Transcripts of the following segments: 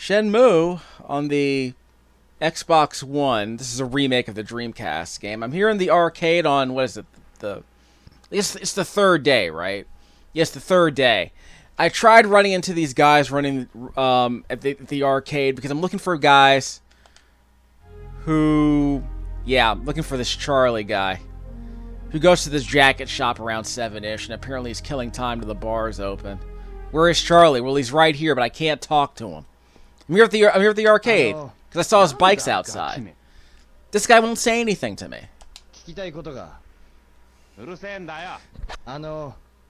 Shenmue on the Xbox One. This is a remake of the Dreamcast game. I'm here in the arcade on, what is it? It's the third day, right? Yes, the third day. I tried running into these guys running at the arcade because I'm looking for guys who... Yeah, I'm looking for this Charlie guy who goes to this jacket shop around 7-ish, and apparently he's killing time till the bar's open. Where is Charlie? Well, he's right here, but I can't talk to him. I'm here at the arcade because I saw his bikes outside. This guy won't say anything to me. うるせえんだよ。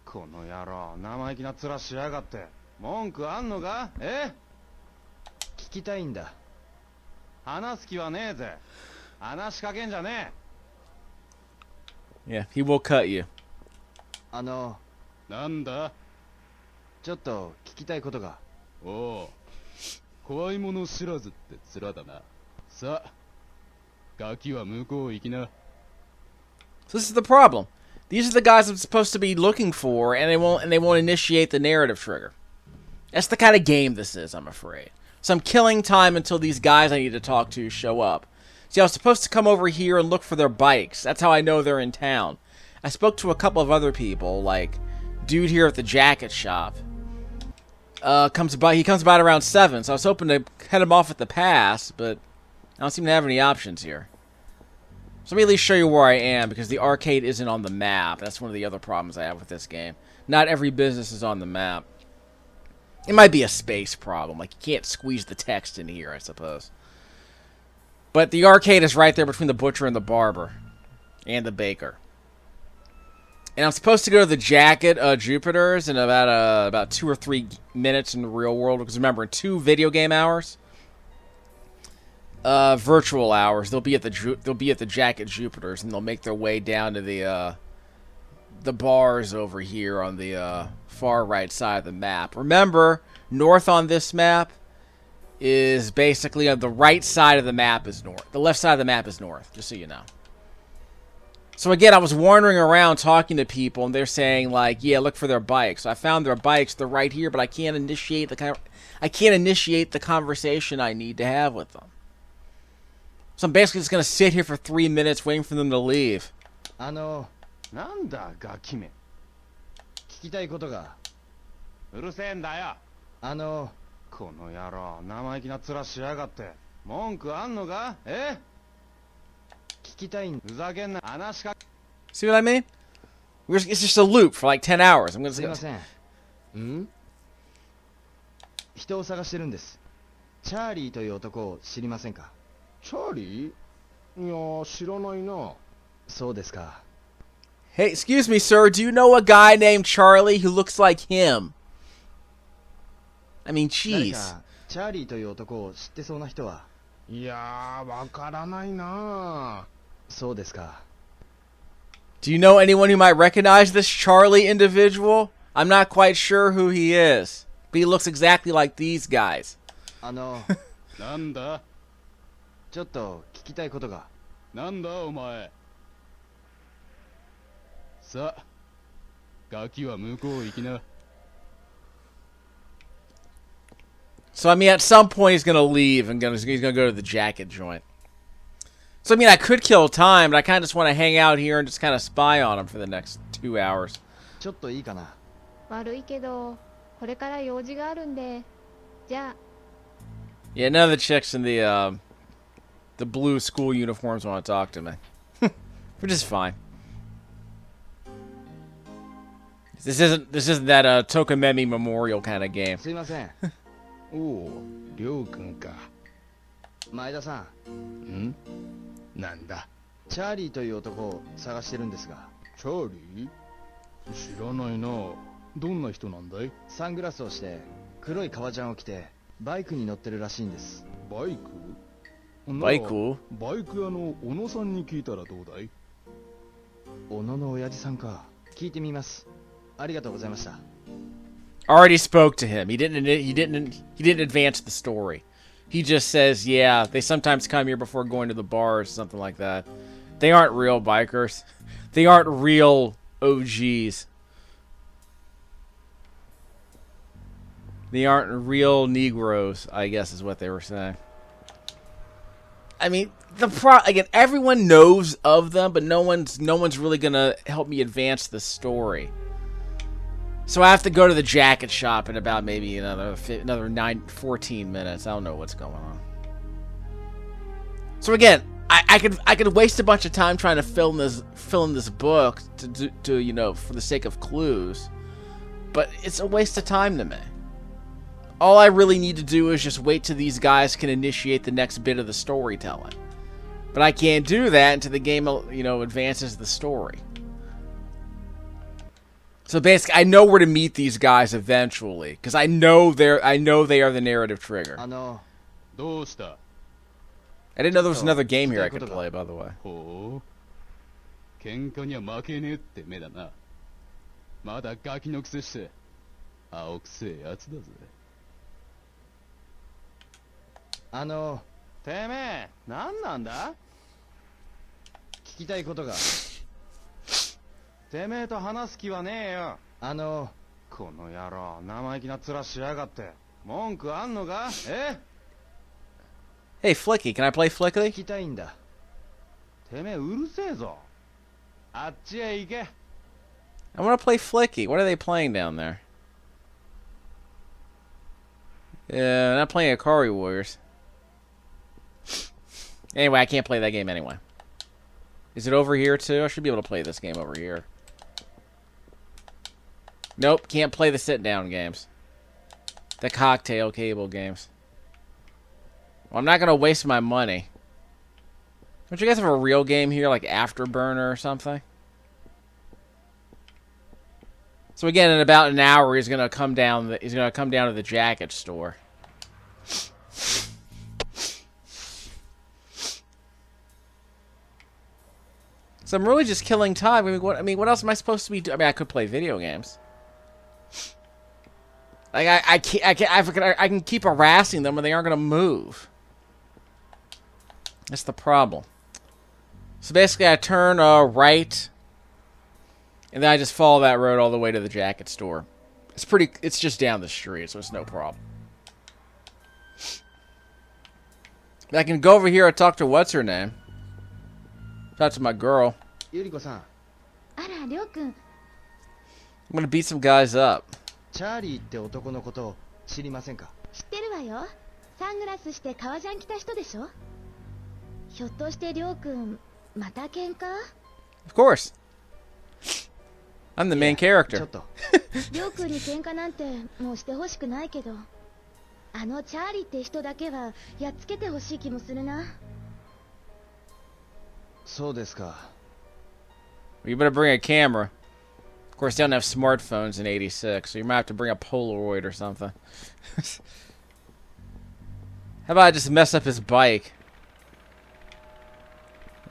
この野郎、生意気な面しやがって。文句あんのか？え？聞きたいんだ。話す気はねえぜ。話しかけんじゃねえ。Yeah, he will cut you. なんだ？ちょっと聞きたいことが。おお、怖いもの知らずって面だな。さあ、ガキは向こう行きな。So this is the problem. These are the guys I'm supposed to be looking for, and they won't initiate the narrative trigger. That's the kind of game this is, I'm afraid. So I'm killing time until these guys I need to talk to show up. See, I was supposed to come over here and look for their bikes. That's how I know they're in town. I spoke to a couple of other people, like dude here at the jacket shop. He comes about around 7, so I was hoping to head him off at the pass, but I don't seem to have any options here. So let me at least show you where I am, because the arcade isn't on the map. That's one of the other problems I have with this game. Not every business is on the map. It might be a space problem. Like, you can't squeeze the text in here, I suppose. But the arcade is right there between the butcher and the barber. And the baker. And I'm supposed to go to the Jacket Jupiter's in about 2 or 3 minutes in the real world. Because remember, in 2 video game hours... virtual hours. They'll be at the Jacket Jupiter's, and they'll make their way down to the bars over here on the far right side of the map. Remember, north on this map is basically on the right side of the map is north. The left side of the map is north, just so you know. So again, I was wandering around talking to people, and they're saying like, "Yeah, look for their bikes." So I found their bikes. They're right here, but I can't initiate the conversation I need to have with them. So I'm basically just going to sit here for 3 minutes waiting for them to leave. なんだガキめ。聞きたいことが。うるせえんだよ。この野郎、生意気な面しやがって。文句あんのか？え？聞きたいん。ふざけんな。話しか。See what I mean? It's just a loop for like 10 hours. I'm going to すいません。人を探してるんです。チャーリーという男を知りませんか？チャーリー？いや、知らないな。そうですか。Hey, excuse me, sir. Do you know a guy named Charlie who looks like him? I mean, jeez. チャーリーという男を知ってそうな人は？いや、わからないな。そうですか。Do you know anyone who might recognize this Charlie individual? I'm not quite sure who he is, but he looks exactly like these guys. なんだ？ちょっと聞きたいことが。なんだお前。さあ、ガキは向こう行きな。So I mean, at some point he's gonna leave and he's gonna go to the jacket joint. So I mean, I could kill time, but I kind of just want to hang out here and just kind of spy on him for the next 2 hours. ちょっといいかな。悪いけど、これから用事があるんで、じゃあ。Yeah, none of the chicks in the blue school uniforms want to talk to me. Which is fine. This isn't that Tokamemi Memorial kind of game. すいません。おお、りょうくんか。前田さん。なんだ。チャーリーという男を探してるんですが。チャーリー？知らないな。どんな人なんだい？サングラスをして黒い革ジャンを着てバイクに乗ってるらしいんです。バイク？バイク？バイク屋の小野さんに聞いたらどうだい？小野の親父さんか。聞いてみます。ありがとうございました。Already spoke to him. He didn't advance the story. He just says, yeah, they sometimes come here before going to the bar or something like that. They aren't real bikers. They aren't real OGs. They aren't real Negroes, I guess is what they were saying. I mean, again, everyone knows of them, but no one's really gonna help me advance the story. So I have to go to the jacket shop in about maybe another 14 minutes. I don't know what's going on. So again, I could waste a bunch of time trying to fill in this book to you know, for the sake of clues, but it's a waste of time to me. All I really need to do is just wait till these guys can initiate the next bit of the storytelling. But I can't do that until the game, you know, advances the story. So basically, I know where to meet these guys eventually, because I know they are the narrative trigger. I didn't know there was another game here I could play, by the way. Hey, Flicky, can I play Flicky? I want to play Flicky. What are they playing down there? Yeah, not playing Akari Warriors. Anyway, I can't play that game anyway. Is it over here too? I should be able to play this game over here. Nope, can't play the sit-down games. The cocktail cable games. Well, I'm not going to waste my money. Don't you guys have a real game here, like Afterburner or something? So again, in about an hour, he's going to come down. He's going to come down to the jacket store. So I'm really just killing time. I mean, what else am I supposed to be doing? I mean, I could play video games. Like I can keep harassing them, and they aren't going to move. That's the problem. So basically, I turn right, and then I just follow that road all the way to the jacket store. It's just down the street, so it's no problem. I can go over here and talk to what's her name. Talk to my girl. Yuriko-san. I'm gonna beat some guys up. Charlie って男のこと知りませんか？知ってるわよ。サングラスして革ジャン着た人でしょ？ひょっとしてりょうくんまた喧嘩？ Of course. I'm the main character. りょうくんに喧嘩なんてもうしてほしくないけど、あのチャーリーって人だけはやっつけてほしい気もするな。そうですか。You better bring a camera. Of course, they don't have smartphones in '86, so you might have to bring a Polaroid or something. How about I just mess up his bike?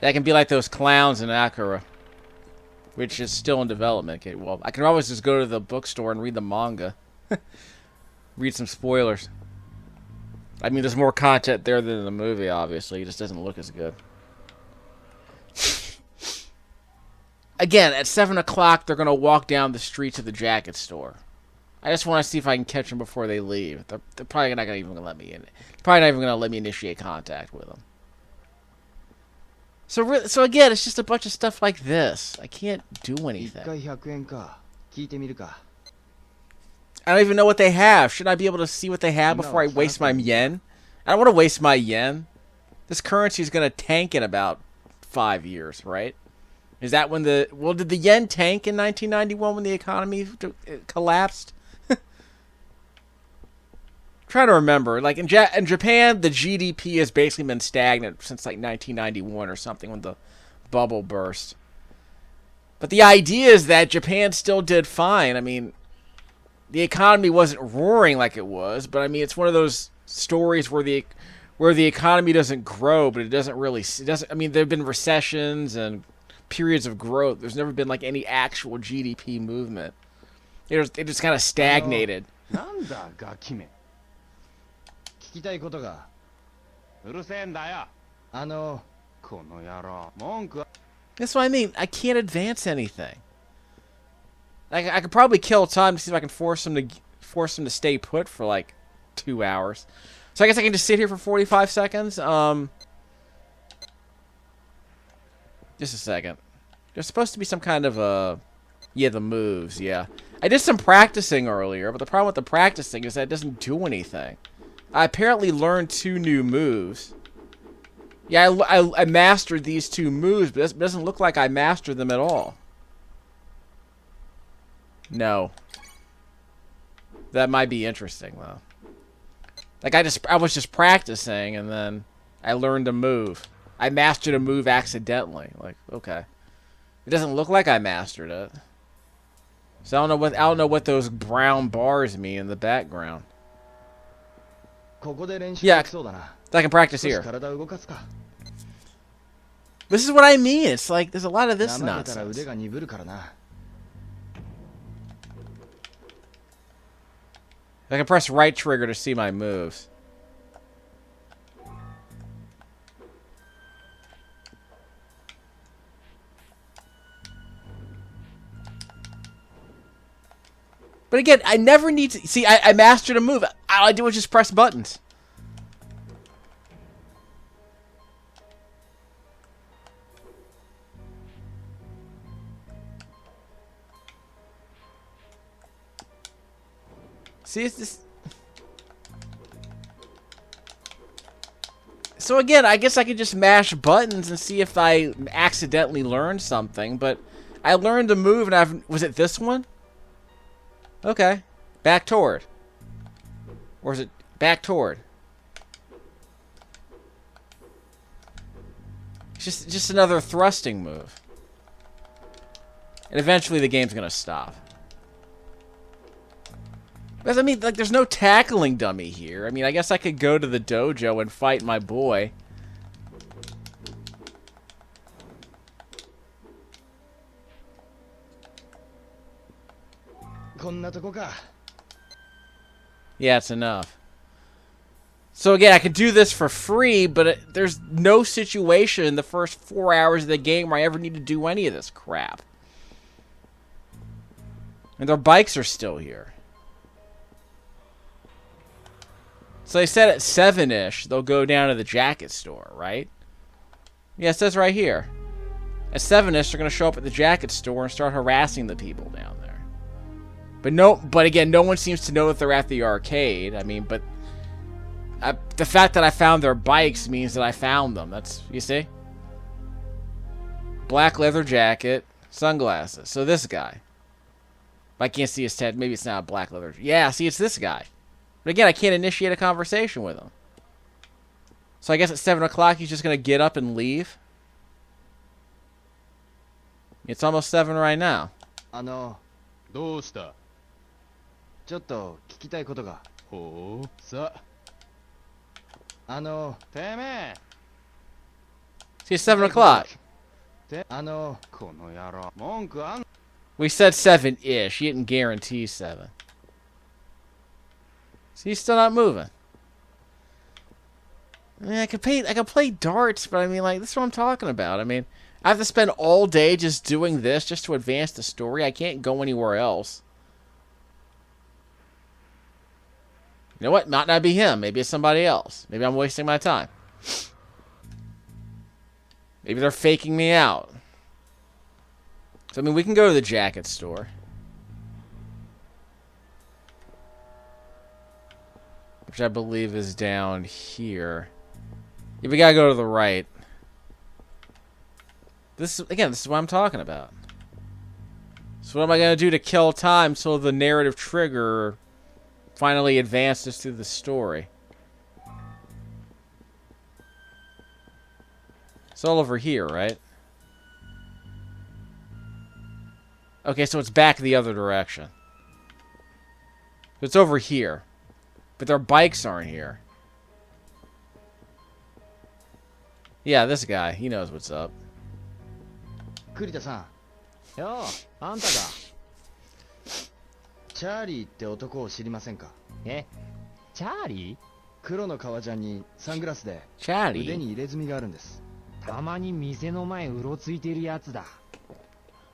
That can be like those clowns in Akira, which is still in development. Okay, well, I can always just go to the bookstore and read the manga. Read some spoilers. I mean, there's more content there than in the movie, obviously. It just doesn't look as good. Again, at 7 o'clock, they're going to walk down the street to the jacket store. I just want to see if I can catch them before they leave. They're probably not even going to let me in. Probably not even going to let me initiate contact with them. So again, it's just a bunch of stuff like this. I can't do anything. I don't even know what they have. Should I be able to see what they have before I waste my yen? I don't want to waste my yen. This currency is going to tank in about 5 years, right? Is that when did the yen tank in 1991 when the economy collapsed? Trying to remember. Like in Japan, the GDP has basically been stagnant since like 1991 or something when the bubble burst. But the idea is that Japan still did fine. I mean, the economy wasn't roaring like it was, but I mean, it's one of those stories where the economy doesn't grow, but it doesn't. I mean, there have been recessions and periods of growth. There's never been like any actual GDP movement. It just kind of stagnated. That's what I mean. I can't advance anything. I could probably kill time to see if I can force him force him to stay put for like 2 hours. So I guess I can just sit here for 45 seconds. Just a second. There's supposed to be some kind of yeah, the moves, yeah. I did some practicing earlier, but the problem with the practicing is that it doesn't do anything. I apparently learned 2 new moves. Yeah, I mastered these 2 moves, but it doesn't look like I mastered them at all. No. That might be interesting, though. Like, I was just practicing, and then I learned a move. I mastered a move accidentally. Like, okay. It doesn't look like I mastered it. So I don't know what those brown bars mean in the background. Yeah, I can practice here. This is what I mean. It's like there's a lot of this nonsense. I can press right trigger to see my moves. But again, I never need to... See, I mastered a move. All I do is just press buttons. See, it's this... So again, I guess I could just mash buttons and see if I accidentally learned something, but I learned a move and Was it this one? Okay. Back toward. Or is it back toward? It's just another thrusting move. And eventually the game's gonna stop. Because, I mean, like, there's no tackling dummy here. I mean, I guess I could go to the dojo and fight my boy. Yeah, it's enough. So again, I can do this for free, but there's no situation in the first 4 hours of the game where I ever need to do any of this crap. And their bikes are still here. So they said at 7-ish, they'll go down to the jacket store, right? Yeah, it says right here. At 7-ish, they're going to show up at the jacket store and start harassing the people down there. But again, no one seems to know that they're at the arcade. I mean, but the fact that I found their bikes means that I found them. That's, you see? Black leather jacket, sunglasses. So this guy. I can't see his head. Maybe it's not a black leather. Yeah, see, it's this guy. But again, I can't initiate a conversation with him. So I guess at 7 o'clock, he's just going to get up and leave. It's almost 7 right now. どうした?ちょっと聞きたいことが。ほう、さ。てめえ。See, it's 7 o'clock. この野郎、文句あん。We said 7-ish. He didn't guarantee 7. See, he's still not moving. I mean, I could play darts, but I mean, like, this is what I'm talking about. I mean, I have to spend all day just doing this just to advance the story. I can't go anywhere else. You know what? Might not be him. Maybe it's somebody else. Maybe I'm wasting my time. Maybe they're faking me out. So, I mean, we can go to the jacket store. Which I believe is down here. Yeah, we gotta go to the right. This is what I'm talking about. So what am I gonna do to kill time so the narrative trigger finally advances through the story? It's all over here, right? Okay, so it's back the other direction. It's over here. But their bikes aren't here. Yeah, this guy. He knows what's up. 栗田さん。よう、あんたか。チャーリーって男を知りませんか？え、チャーリー？黒の革ジャンにサングラスで腕に入れ墨があるんです。たまに店の前うろついているやつだ。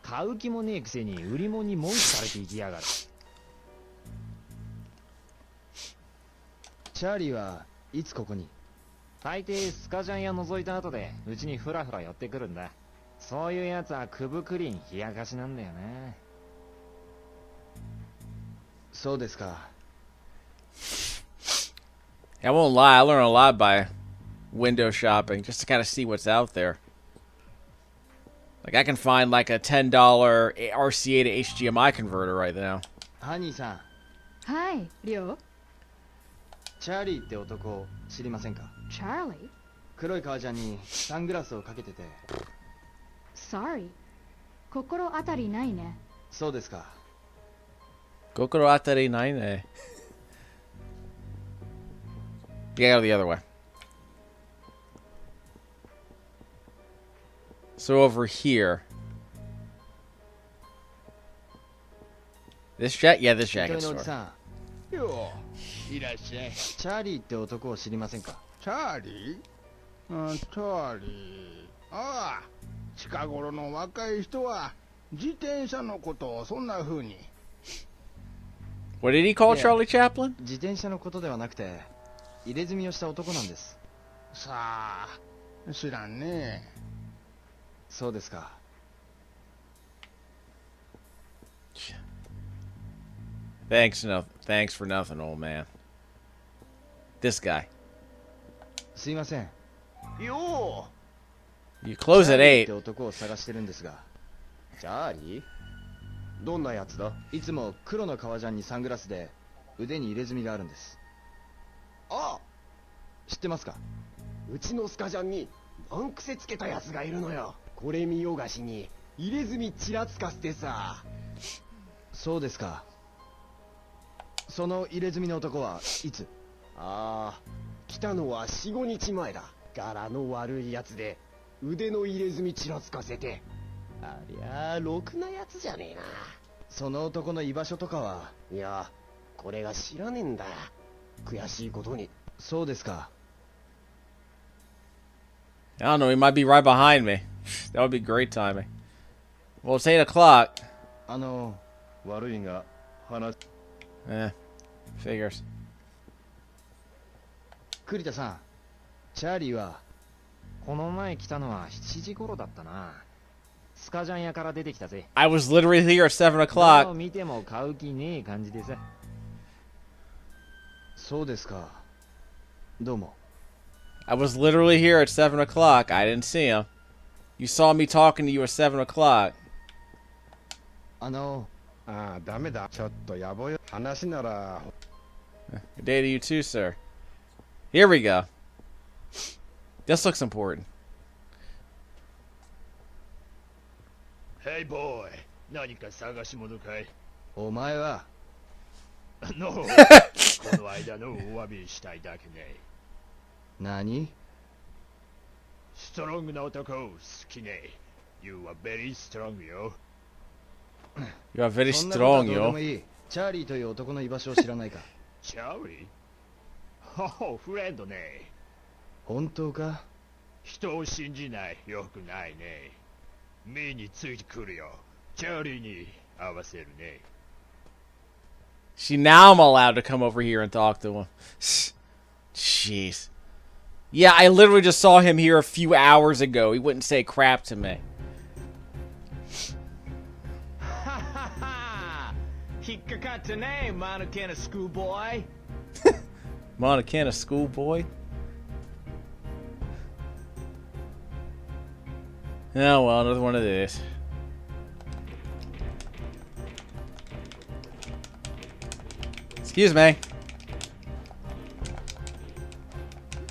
買う気もねえくせに売り物に文句されていきやがる。チャーリーはいつここに？大抵スカジャン屋覗いた後でうちにフラフラ寄ってくるんだ。そういうやつはくぶくりに冷やかしなんだよな。そうですか。I won't lie, I learn a lot by window shopping just to kind of see what's out there. Like I can find like a $10 RCA to HDMI converter right now. ハニーさん、はい、リョウ。チャーリーって男知りませんか？チャーリー？黒い革ジャンにサングラスをかけてて。Sorry。心当たりないね。そうですか。Kokoro atari nai ne. You gotta go the other way. So over here. This jacket? Yeah, this 糸井 jacket のおじ store. さん、よういらっしゃい。チャーリーって男を知りませんか？チャーリー？チャーリー。ああ、近頃の若い人は自転車のことをそんな風に。What did he call Yeah. Charlie Chaplin? 自転車のことではなくて、入れ墨をした男なんです。さあ、知らんね。そうですか。Thanks for nothing, old man. This guy. すいません。よ You close チャー at リーって 8. 男を探してるんですが、チャーリー？どんなやつだ？いつも黒の革ジャンにサングラスで腕に入れ墨があるんです。あ、知ってますか？うちのスカジャンに難癖つけたやつがいるのよ。これ見よがしに入れ墨ちらつかせてさ。そうですか。その入れ墨の男はいつ？ああ、来たのは4、5日前だ。柄の悪いやつで腕の入れ墨ちらつかせて。ありゃあろくなやつじゃねえな。その男の居場所とかは？いや、これが知らねえんだ。悔しいことに。そうですか。I don't know, he might be right behind me. That would be great timing. Well, it's 8 o'clock. 悪いが話。Figures. 栗田さん、チャーリーは？この前来たのは7時頃だったな。スカジャン屋から出てきたぜ。 I was literally here at 7どう o'clock. 見ても買う気ねえ感じでさ。そうですか。どうも。I was literally here at 7 o'clock. I didn't see him. You saw me talking to you at 7 o'clock. ああ、ダメだ。ちょっとやぼよ。話なら。Good day to you too, sir. Here we go. This looks important. Hey boy, 何か探し物かい？お前は？のこの間のお詫びしたいだけね。何？ストロングな男好きね。You are very strong よ。You are very そんなことは strong, どうで yo. もいい。チャーリーという男の居場所を知らないか？チャーリー？ほほ、フレンドね。本当か？人を信じない。よくないね。目についてくるよ。チャーリーに合わせるね。See, now I'm allowed to come over here and talk to him. Jeez. Yeah, I literally just saw him here a few hours ago. He wouldn't say crap to me. 引っかかったね、マヌケなスクールボーイ。Montana schoolboy? Oh, well, another one of these. Excuse me.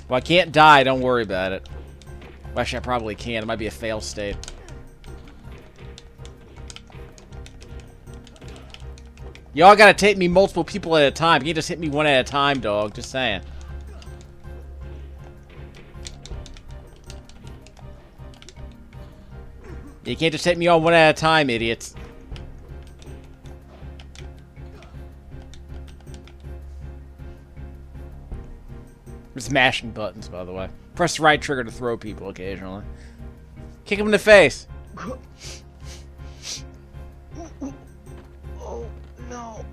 Well, I can't die. Don't worry about it. Well, actually, I probably can. It might be a fail state. Y'all gotta take me multiple people at a time. You can't just hit me one at a time, dog. Just saying. You can't just hit me all one at a time, idiots. Just mashing buttons, by the way. Press the right trigger to throw people occasionally. Kick them in the face. Oh no.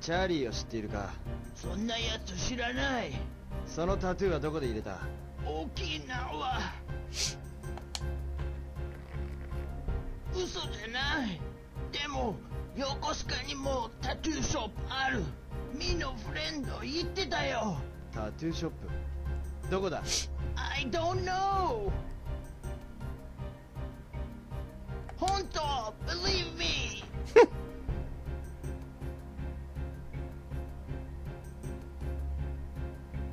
チャーリーを知っているか？そんなやつ知らない。そのタトゥーはどこで入れた？沖縄。嘘じゃない。でも横須賀にもタトゥーショップある。ミのフレンド言ってたよ。タトゥーショップどこだ？ I don't know. 本当 believe me.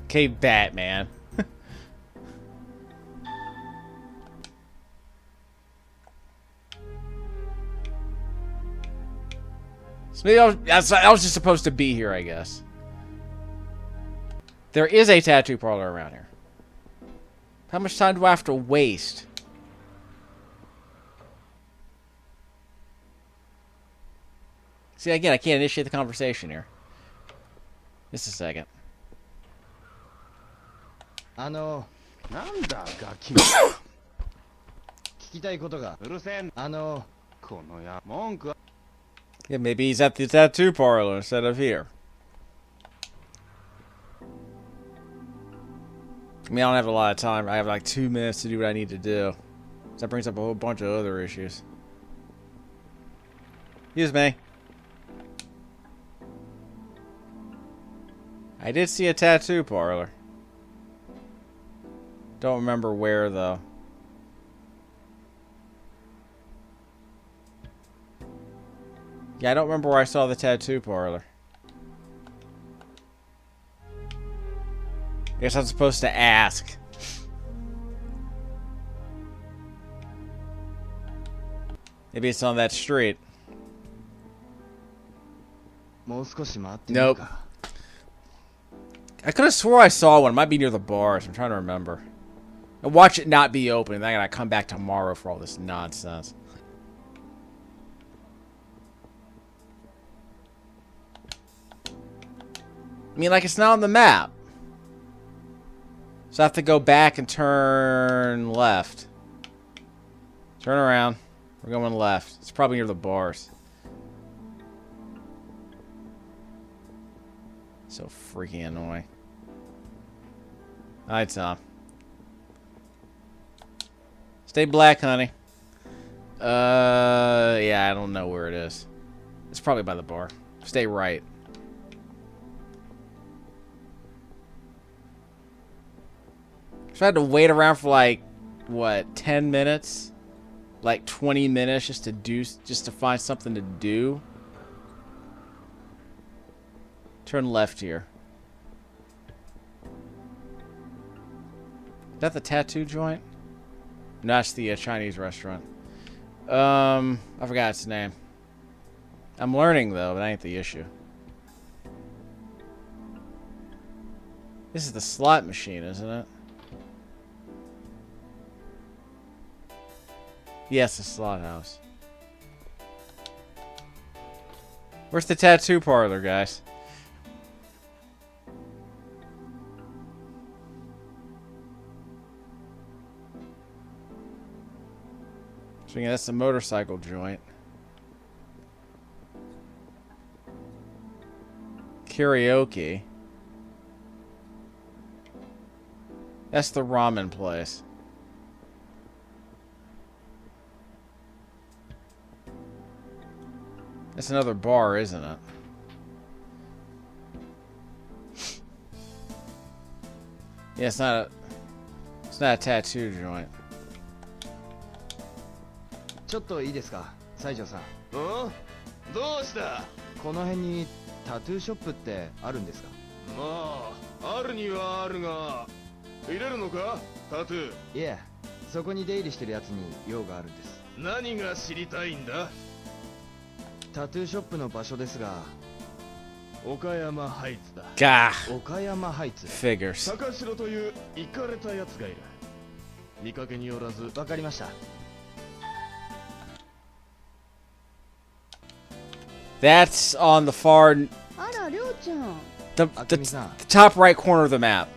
Okay, Batman. So maybe I was just supposed to be here, I guess. There is a tattoo parlor around here. How much time do I have to waste? See, again, I can't initiate the conversation here. Just a second. なんだガキ。聞きたいことが。うるせえ。このや文句は。Yeah, maybe he's at the tattoo parlor instead of here. I mean, I don't have a lot of time. I have like 2 minutes to do what I need to do. So that brings up a whole bunch of other issues. Excuse me. I did see a tattoo parlor. Don't remember where, though. Yeah, I don't remember where I saw the tattoo parlor. I guess I'm supposed to ask. Maybe it's on that street. Nope. I could have swore I saw one. It might be near the bars. I'm trying to remember. And watch it not be open. And then I gotta come back tomorrow for all this nonsense. I mean, like, it's not on the map. So I have to go back and turn left. Turn around. We're going left. It's probably near the bars. So freaking annoying. Hi, Tom. Stay black, honey. Yeah, I don't know where it is. It's probably by the bar. Stay right. So I had to wait around for like, what, 10 minutes? Like 20 minutes just to find something to do. Turn left here. Is that the tattoo joint? No, that's the Chinese restaurant. I forgot its name. I'm learning though, but that ain't the issue. This is the slot machine, isn't it? Yes, the slot house. Where's the tattoo parlor, guys? So yeah, that's the motorcycle joint. Karaoke. That's the ramen place. That's another bar, isn't it? Yeah, it's not a tattoo joint. ちょっといいですか、西条さん。どうした？この辺にタトゥーショップってあるんですか？まあ、あるにはあるが、入れるのか？タトゥー。いえ、そこに出入りしてるやつに用があるんです。何が知りたいんだ？タトゥーショップの場所ですが、岡山ハイツだ。岡山ハイツ。Figures. 高城というイカれたやつがいる。見かけによらず。わかりました。That's on the far... the top right corner of the map.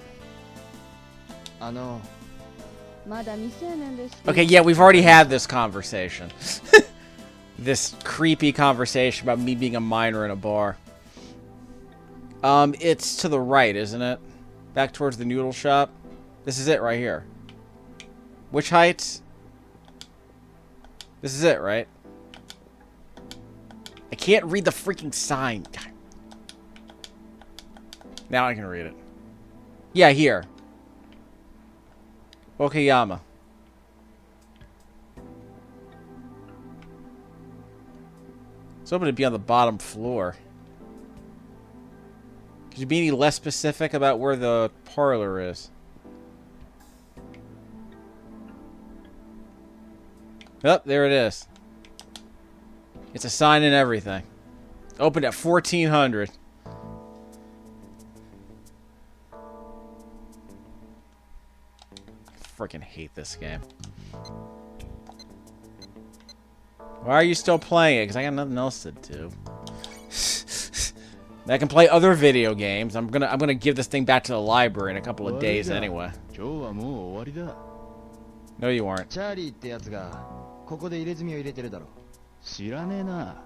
Okay, yeah, we've already had this conversation. This creepy conversation about me being a minor in a bar. It's to the right, isn't it? Back towards the noodle shop. This is it right here. Which heights? This is it, right? I can't read the freaking sign. Now I can read it. Yeah, here. Okayama. It's hoping to be on the bottom floor. Could you be any less specific about where the parlor is? Oh, there it is. It's a sign and everything. Opened at 1400. Freaking hate this game. Why are you still playing it? Because I got nothing else to do. I can play other video games. I'm gonna give this thing back to the library in a couple of days anyway. No, you aren't. チャーリーってやつがここで入れ墨を入れてるだろ。知らねえな。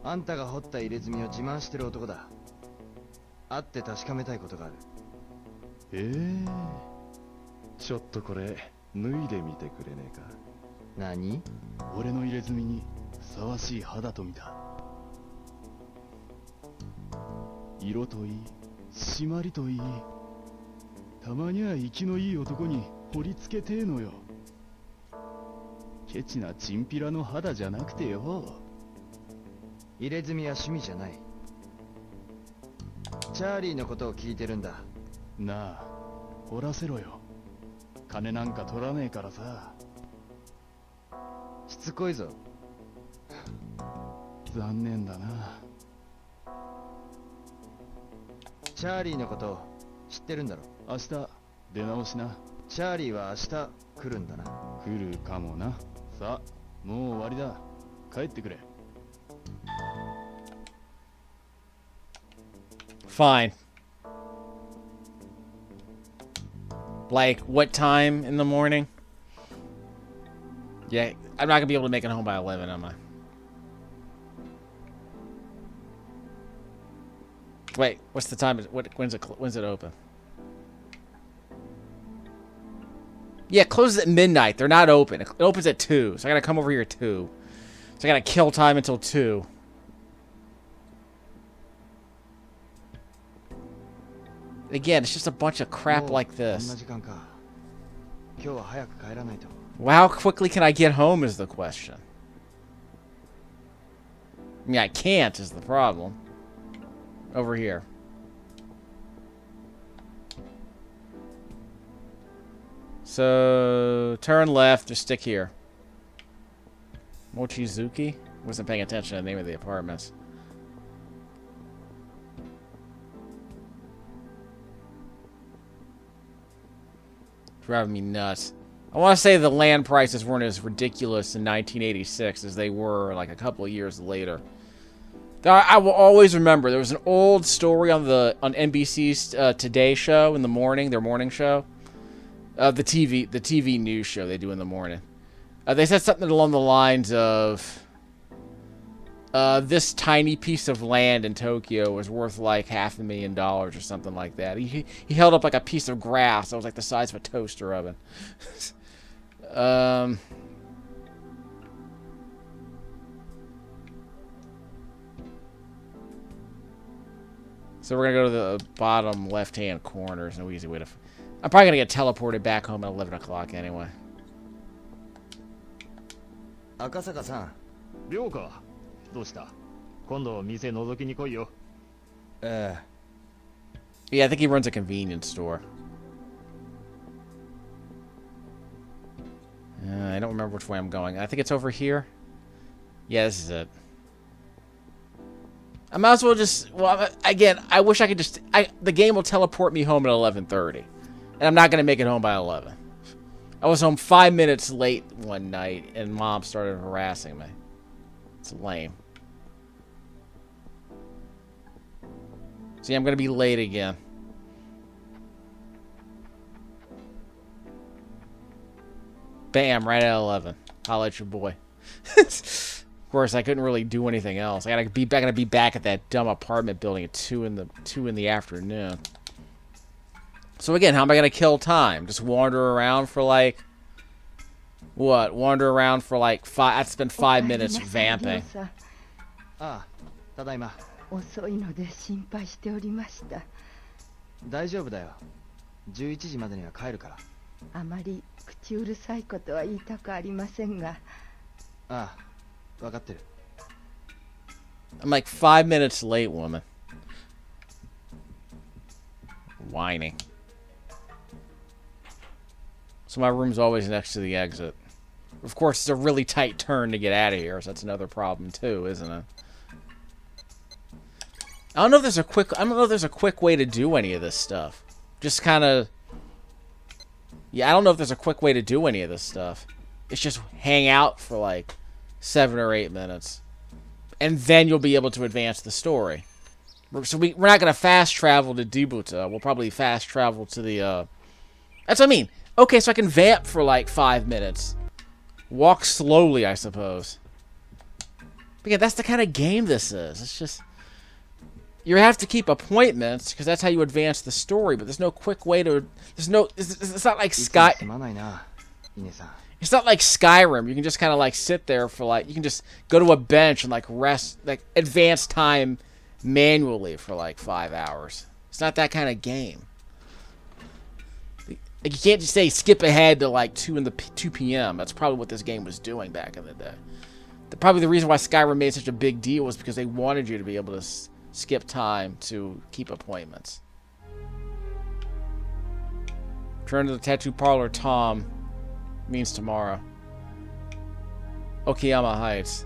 あんたが掘った入れ墨を自慢してる男だ。会って確かめたいことがある。ちょっとこれ脱いでみてくれねえか。何？俺の入れ墨にふさわしい肌と見た。色といい、締まりといい。たまには生きのいい男に掘りつけてえのよ。ケチなチンピラの肌じゃなくてよ。入れ墨は趣味じゃない。チャーリーのことを聞いてるんだ。なあ、掘らせろよ。金なんか取らねえからさ。しつこいぞ。残念だな。チャーリーのこと知ってるんだろ。明日出直しな。チャーリーは明日来るんだな。来るかもな。さあ、もう終わりだ。帰ってくれ。Fine. Like, what time in the morning? Yeah, I'm not gonna be able to make it home by 11, am I? Wait, what's the time? When's it open? Yeah, it closes at midnight. They're not open. It opens at 2, so I gotta come over here at 2. So I gotta kill time until 2. Again, it's just a bunch of crap like this. Well, how quickly can I get home is the question. I mean, I can't is the problem. Over here. So, turn left, just stick here. Mochizuki? Wasn't paying attention to the name of the apartments. Driving me nuts. I want to say the land prices weren't as ridiculous in 1986 as they were like a couple of years later. I will always remember there was an old story on NBC's Today show in the morning, their morning show, the TV news show they do in the morning. They said something along the lines of this tiny piece of land in Tokyo was worth like $500,000 or something like that. He held up like a piece of grass that was like the size of a toaster oven. So we're gonna go to the bottom left-hand corner. There's no easy way to. I'm probably gonna get teleported back home at 11 o'clock anyway. 赤坂さん。亮か。どうした？今度店覗きに来いよ。Yeah, I think he runs a convenience store. I don't remember which way I'm going. I think it's over here. Yeah, this is it. I might as well just... Well, again, I wish I could just... the game will teleport me home at 11:30. And I'm not going to make it home by 11. I was home 5 minutes late one night, and Mom started harassing me. It's lame. See, I'm going to be late again. Bam, right at 11. Holla at your boy. Of course, I couldn't really do anything else. I gotta be back at that dumb apartment building at 2 in the afternoon. So again, how am I gonna kill time? Just wander around for like what? Wander around for like 5. I'd spend 5 minutes vamping. ああ、ただいま。遅いので心配しておりました。大丈夫だよ。11時までには帰るから。あまり口うるさいことは言いたくありませんが。ああ、分かってる。I'm like 5 minutes late, woman. Whining. So my room's always next to the exit. Of course, it's a really tight turn to get out of here, so that's another problem too, isn't it? I don't know if there's a quick way to do any of this stuff. Just kind of... Yeah, I don't know if there's a quick way to do any of this stuff. It's just hang out for like 7 or 8 minutes. And then you'll be able to advance the story. So we're not going to fast travel to Dibuta. We'll probably fast travel to the... That's what I mean. Okay, so I can vamp for like 5 minutes. Walk slowly, I suppose. But yeah, that's the kind of game this is. It's just... You have to keep appointments, because that's how you advance the story, but there's no quick way to... There's no... It's not like Sky... It's not like Skyrim. You can just kind of like sit there for like... You can just go to a bench and like rest... Like advance time manually for like 5 hours. It's not that kind of game. Like, you can't just say skip ahead to like 2 p.m. That's probably what this game was doing back in the day. Probably the reason why Skyrim made such a big deal was because they wanted you to be able to skip time to keep appointments. Return to the tattoo parlor, Tom. Means tomorrow. Okayama Heights.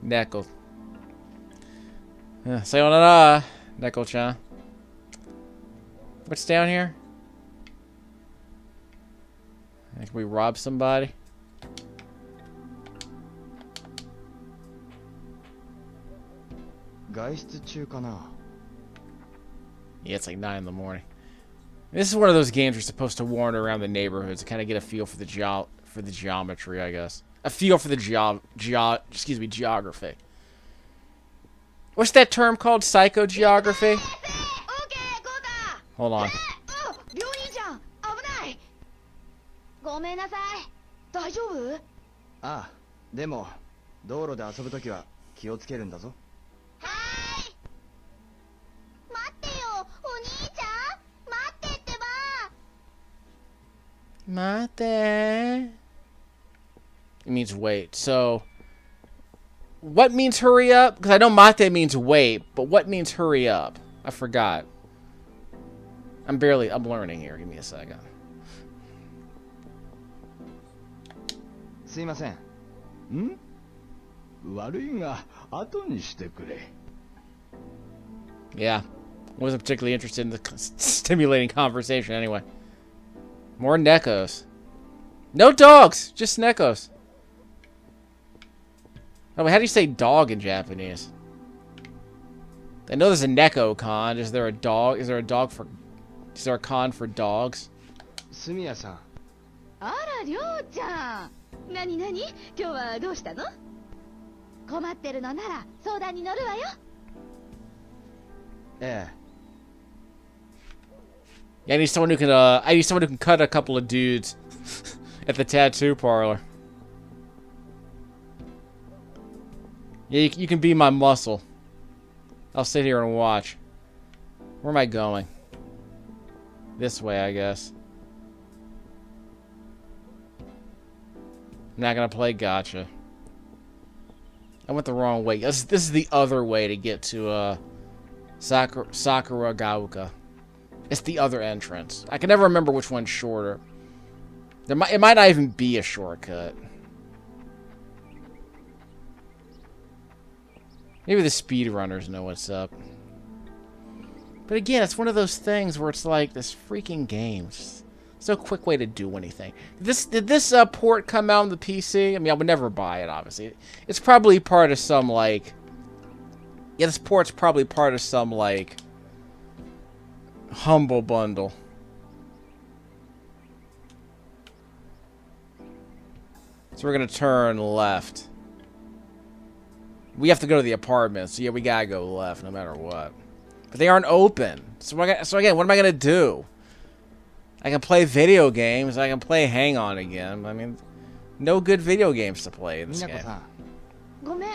Neko. Sayonara, Neko-chan. What's down here? Can we rob somebody? Yeah, it's like 9 in the morning. This is one of those games you're supposed to wander around the neighborhoods to kind of get a feel for the geometry, I guess. A feel for the geography. What's that term called? Psychogeography? Hold on. ごめんなさい。大丈夫？ああ、でも道路で遊ぶときは気をつけるんだぞ。はーい。待ってよ、お兄ちゃん。待ってってば。待って。It means wait. So, what means hurry up? Because I know mate means wait, but what means hurry up? I forgot. I'm learning here. Give me a second. すいません。ん？悪いが後にしてくれ。Yeah, wasn't particularly interested in the stimulating conversation anyway. More Nekos. No dogs, just Nekos. Oh, wait, how do you say dog in Japanese? I know there's a Neko-con. Is there a dog? Is there a con for dogs? すみやさん。あら、りょうちゃん。なになに？今日はどうしたの？困ってるのなら相談に乗るわよ。ええ。Yeah, I need someone who can cut a couple of dudes at the tattoo parlor. Yeah, you can be my muscle. I'll sit here and watch. Where am I going? This way, I guess. I'm not gonna play gotcha. I went the wrong way. This is the other way to get to Sakuragaoka. It's the other entrance. I can never remember which one's shorter. It might not even be a shortcut. Maybe the speedrunners know what's up. But again, it's one of those things where it's like this freaking game. There's no quick way to do anything. Did this port come out on the PC? I mean, I would never buy it, obviously. It's probably part of some, like... Yeah, this port's probably part of some, like... Humble bundle. So we're gonna turn left. We have to go to the apartment, so yeah, we gotta go left no matter what. But they aren't open. So again, what am I gonna do? I can play video games. I can play Hang On again. I mean, no good video games to play in this game. ごめん、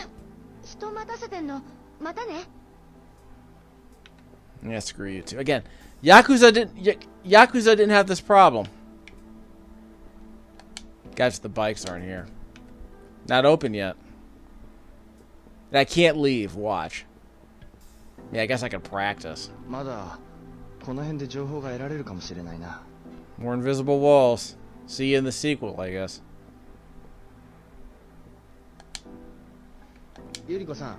人待たせてんの。またね。 Yeah, screw you too. Again, Yakuza didn't have this problem. Guys, the bikes aren't here. Not open yet. And I can't leave. Watch. Yeah, I guess I could practice. まだこの辺で情報が得られるかもしれないな。 More invisible walls. See you in the sequel, I guess. ゆり子さん。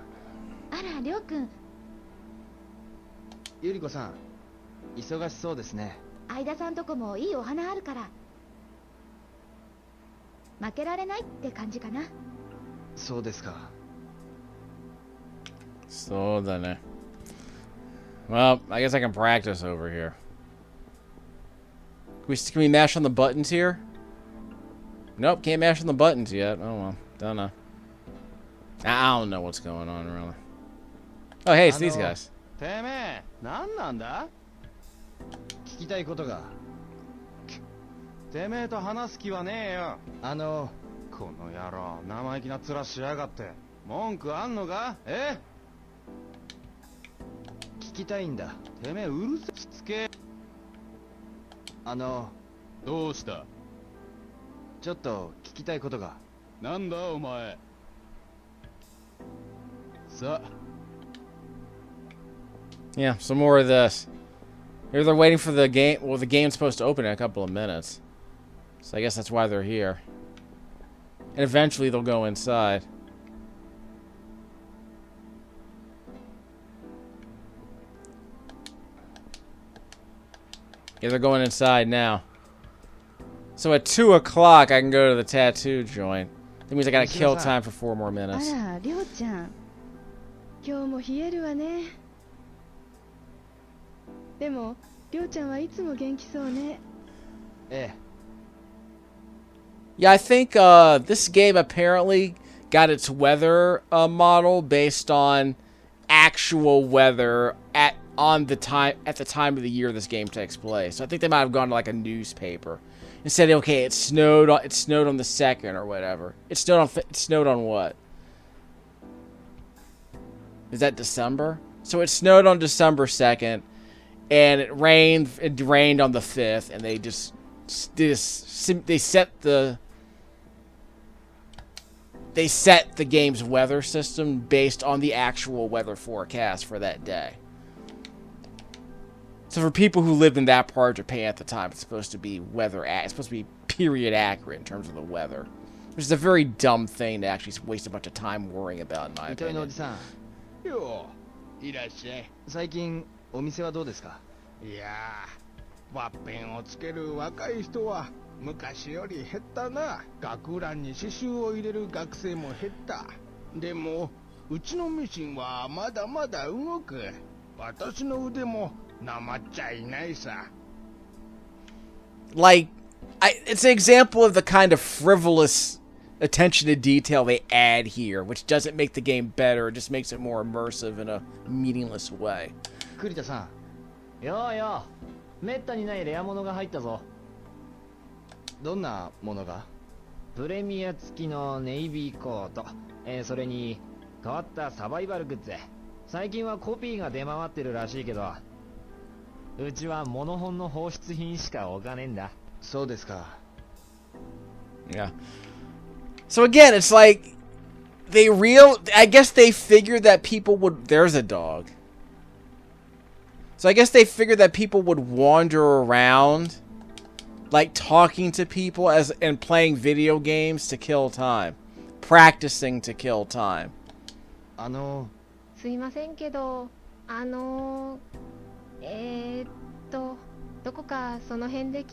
あら、りょうくん。ゆり子さん、忙しそうですね。相田さんとこもいいお花あるから。負けられないって感じかな。そうですか。そうだね. Well, I guess I can practice over here. Can we mash on the buttons here? Nope, can't mash on the buttons yet. Oh well, don't know. I don't know what's going on really. Oh hey, it's these guys. てめえ、何なんだ？聞きたいことが。てめえと話す気はねえよ。この野郎、生意気な面しやがって。文句あんのか？え？聞きたいんだ。てめえうるせしつけ。どうした？ちょっと聞きたいことが。なんだお前。さ。 Yeah, some more of this. Here they're waiting for the game. Well, the game's supposed to open in a couple of minutes. So I guess that's why they're here. And eventually they'll go inside. Yeah, they're going inside now. So at 2 o'clock I can go to the tattoo joint. That means I gotta kill time for 4 more minutes. あら、りょうちゃん。今日も冷えるわね。でも、りょうちゃんはいつも元気そうね。ええ。 Yeah, I think this game apparently got its weather model based on actual weather at the time of the year this game takes place. So I think they might have gone to like a newspaper and said, okay, it snowed on the 2nd or whatever. It snowed on what? Is that December? So it snowed on December 2nd, and it rained on the 5th, and they set the game's weather system based on the actual weather forecast for that day. So for people who lived in that part of Japan at the time, it's supposed to be it's supposed to be period accurate in terms of the weather. Which is a very dumb thing to actually waste a bunch of time worrying about, in my opinion. よう、いらっしゃい。最近お店はどうですか？いやー、ワッペンをつける若い人は昔より減ったな。学ランに刺繍を入れる学生も減った。でもうちのミシンはまだまだ動く。私の腕もなまっちゃいないさ。Like, it's an example of the kind of frivolous attention to detail they add here, which doesn't make the game better, it just makes it more immersive in a meaningless way. 栗田さん。ようよう、めったにないレア物が入ったぞ。どんなものが？プレミア付きのネイビーコート、それに変わったサバイバルグッズ。最近はコピーが出回ってるらしいけど、うちはモノホンの放出品しか置かねえんだ。そうですか。Yeah. So again, it's like I guess they figured that people would. There's a dog. So I guess they figured that people would wander around, like talking to people and playing video games to kill time, practicing to kill time. すいませんけど、どこかその辺で。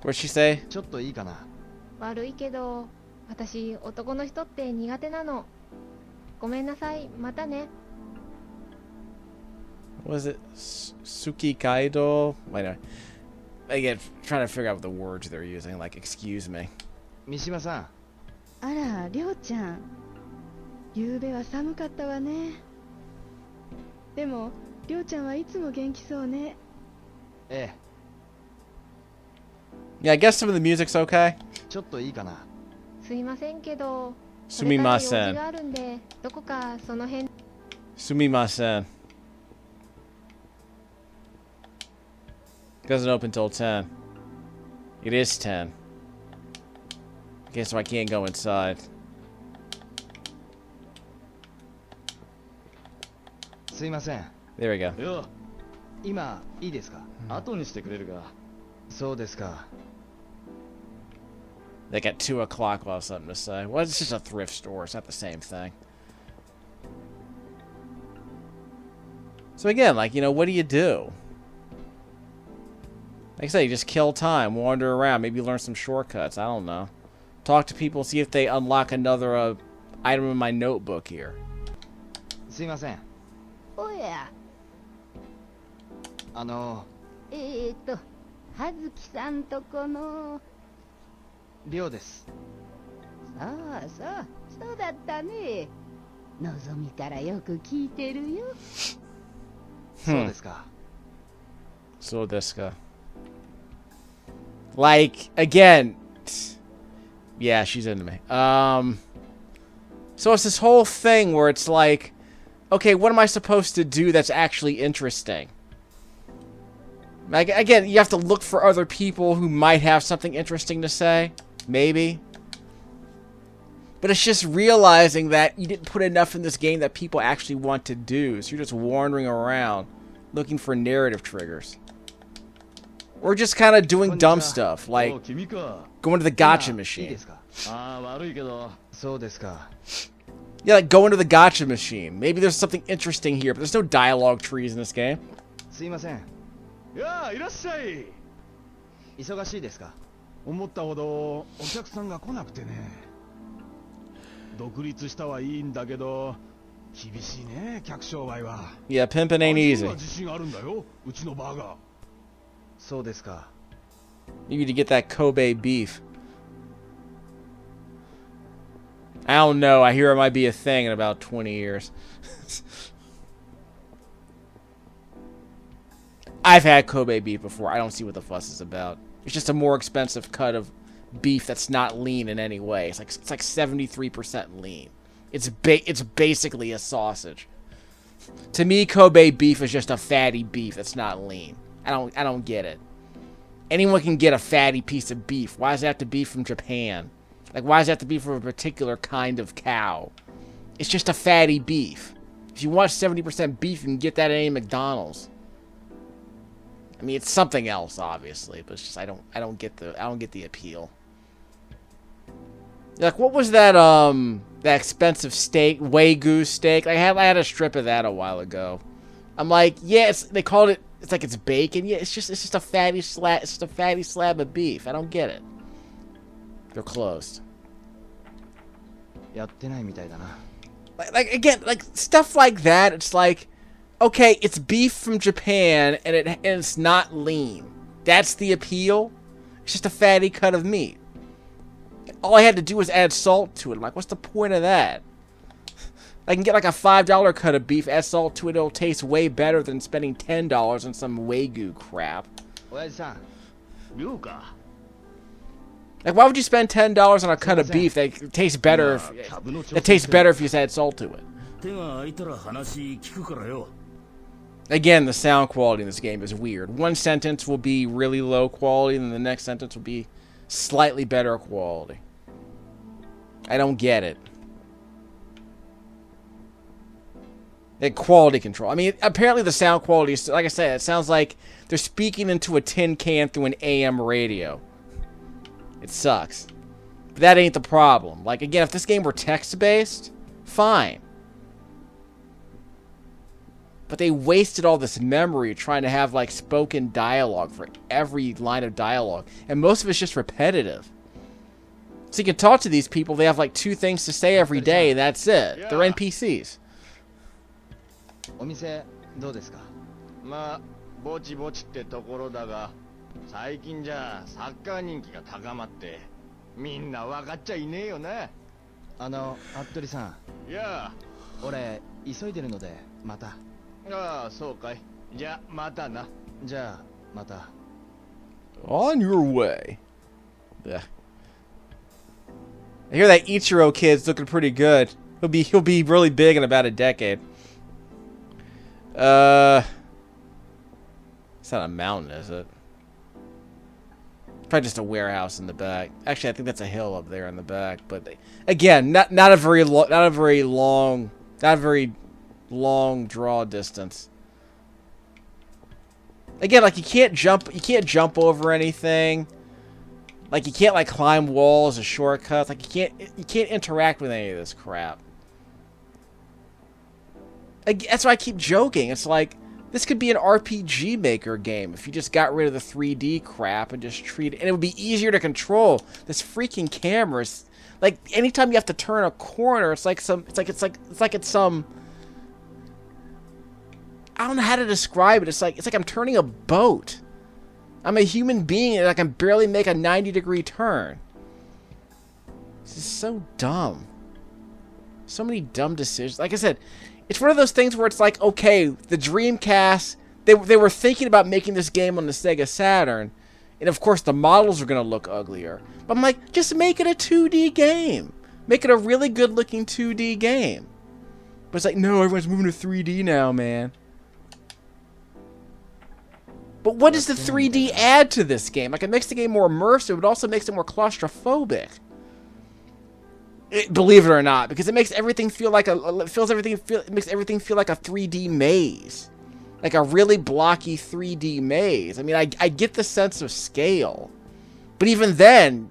What'd she say? ちょっといいかな。悪いけど、私男の人って苦手なの。ごめんなさい、またね。What was it? Suki Kaido? Wait, again, trying to figure out the words they're using. Like, excuse me. 三島さん。あら、りょうちゃん。夕べは寒かったわね。でも、りょうちゃんはいつも元気そうね。ええ。 Yeah, I guess some of the music's okay. ちょっといいかな。すいませんけど、すみません。これから用事があるんで、どこかその辺。Sumimasen. Doesn't open till 10. It is 10. Okay, so I can't go inside. すいません。 There we go. よ今いいですか？後にしてくれるか。そうですか。 They got 2 o'clock. We'll have something to say. Well, it's just a thrift store. It's not the same thing. So again, like, you know, what do you do? Like I say, you just kill time, wander around, maybe learn some shortcuts. I don't know. Talk to people, see if they unlock another item in my notebook here. すいません。おや、はずきさんとこの。りょうです。そうだったね。のぞみからよく聞いてるよ。そうですか。So this guy. Like, again, yeah, she's into me. So it's this whole thing where it's like, okay, what am I supposed to do that's actually interesting? Like, again, you have to look for other people who might have something interesting to say. Maybe. But it's just realizing that you didn't put enough in this game that people actually want to do. So you're just wandering around looking for narrative triggers. Or just kind of doing dumb stuff, like going to the gacha machine. ああ、悪いけど。そうですか。 Yeah, like going to the gacha machine. Maybe there's something interesting here, but there's no dialogue trees in this game. すいません。いやあ、いらっしゃい。忙しいですか？思ったほどお客さんが来なくてね。独立したはいいんだけど、厳しいね、客商売は。Yeah, pimping ain't あ、 easy. 自信あるんだよ、うちのバーガー。そうですか。 You need to get that Kobe beef. I don't know. I hear it might be a thing in about 20 years. I've had Kobe beef before. I don't see what the fuss is about. It's just a more expensive cut of beef that's not lean in any way. It's like 73% lean. It's basically a sausage. To me, Kobe beef is just a fatty beef that's not lean. I don't get it. Anyone can get a fatty piece of beef. Why does it have to be from Japan? Like, why does it have to be from a particular kind of cow? It's just a fatty beef. If you want 70% beef, you can get that at any McDonald's. I mean, it's something else, obviously, but it's just I don't get the appeal. Like, what was that that expensive steak, Wagyu steak? I had a strip of that a while ago. I'm like, yeah, they called it. It's like it's bacon. Yeah, it's just a fatty slab. It's just a fatty slab of beef. I don't get it. They're closed. やってないみたいだな。 Like again, like stuff like that. It's like, okay, it's beef from Japan and it's not lean. That's the appeal. It's just a fatty cut of meat. All I had to do was add salt to it. I'm like, what's the point of that? I can get like a $5 cut of beef, add salt to it, it'll taste way better than spending $10 on some Wagyu crap. 親父さん。了か。 Like, why would you spend $10 on a cut of beef that tastes better if you just add salt to it? 手が空いたら話聞くからよ。 Again, the sound quality in this game is weird. One sentence will be really low quality, and the next sentence will be slightly better quality. I don't get it. Like, quality control. I mean, apparently the sound quality is, like I said, it sounds like they're speaking into a tin can through an AM radio. It sucks. But that ain't the problem. Like, again, if this game were text-based, fine. But they wasted all this memory trying to have, like, spoken dialogue for every line of dialogue. And most of it's just repetitive. So you can talk to these people, they have, like, 2 things to say every day, and that's it. They're NPCs. お店どうですか？まあぼちぼちってところだが、最近じゃサッカー人気が高まってみんな分かっちゃいねえよな。服部さん。いや俺、急いでるので、また。ああ、そうかい。じゃあ、またな。じゃあ、また。 On your way. Yeah. I hear that Ichiro kid's looking pretty good. He'll be really big in about a decade. It's not a mountain, is it? Probably just a warehouse in the back. Actually, I think that's a hill up there in the back. But again, not a very long draw distance. Again, like you can't jump over anything. Like you can't like climb walls or shortcuts. Like you can't interact with any of this crap. That's why I keep joking. It's like this could be an RPG Maker game if you just got rid of the 3D crap and just treat it, and it would be easier to control. This freaking camera is like anytime you have to turn a corner, it's like some I don't know how to describe it. It's like I'm turning a boat. I'm a human being and I can barely make a 90-degree turn. This is so dumb. So many dumb decisions. Like I said, it's one of those things where it's like, okay, the Dreamcast, they were thinking about making this game on the Sega Saturn, and of course the models are going to look uglier. But I'm like, just make it a 2D game. Make it a really good-looking 2D game. But it's like, no, everyone's moving to 3D now, man. But what does the 3D add to this game? Like, it makes the game more immersive, but also makes it more claustrophobic. Believe it or not, because it makes everything feel like it makes everything feel like a 3D maze, like a really blocky 3D maze. I mean, I get the sense of scale, but even then,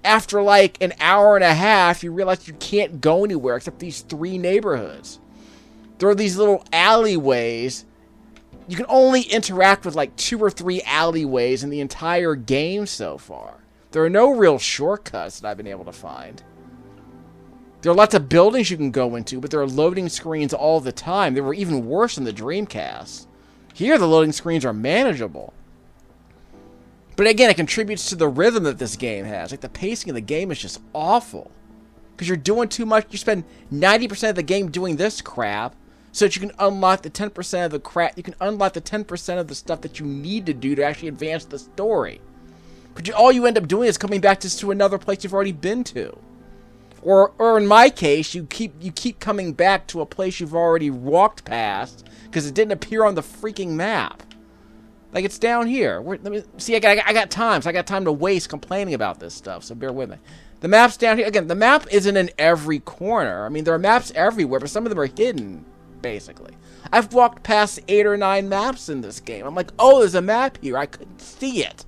after like an hour and a half, you realize you can't go anywhere except these 3 neighborhoods. There are these little alleyways. You can only interact with like 2 or 3 alleyways in the entire game so far. There are no real shortcuts that I've been able to find. There are lots of buildings you can go into, but there are loading screens all the time. They were even worse in the Dreamcast. Here, the loading screens are manageable. But again, it contributes to the rhythm that this game has. Like, the pacing of the game is just awful. Because you're doing too much. You spend 90% of the game doing this crap, so that you can unlock the 10% of the crap. You can unlock the 10% of the stuff that you need to do to actually advance the story. But all you end up doing is coming back just to another place you've already been to. Or in my case, you keep coming back to a place you've already walked past because it didn't appear on the freaking map. Like, it's down here. Let me see. I got time, so I got time to waste complaining about this stuff. So bear with me. The map's down here again. The map isn't in every corner. I mean, there are maps everywhere, but some of them are hidden. Basically, I've walked past 8 or 9 maps in this game. I'm like, oh, there's a map here. I couldn't see it.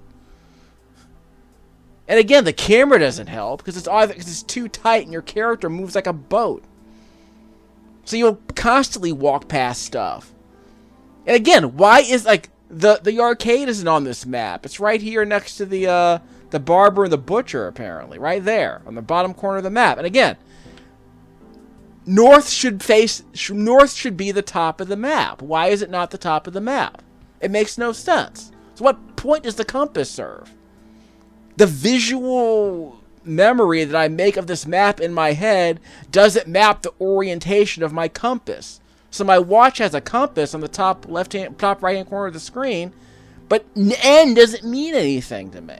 And again, the camera doesn't help because it's too tight and your character moves like a boat. So you'll constantly walk past stuff. And again, why is like the arcade isn't on this map? It's right here next to the barber and the butcher, apparently, right there on the bottom corner of the map. And again, north should be the top of the map. Why is it not the top of the map? It makes no sense. So what point does the compass serve? The visual memory that I make of this map in my head doesn't map the orientation of my compass. So my watch has a compass on the top right-hand corner of the screen, but N doesn't mean anything to me.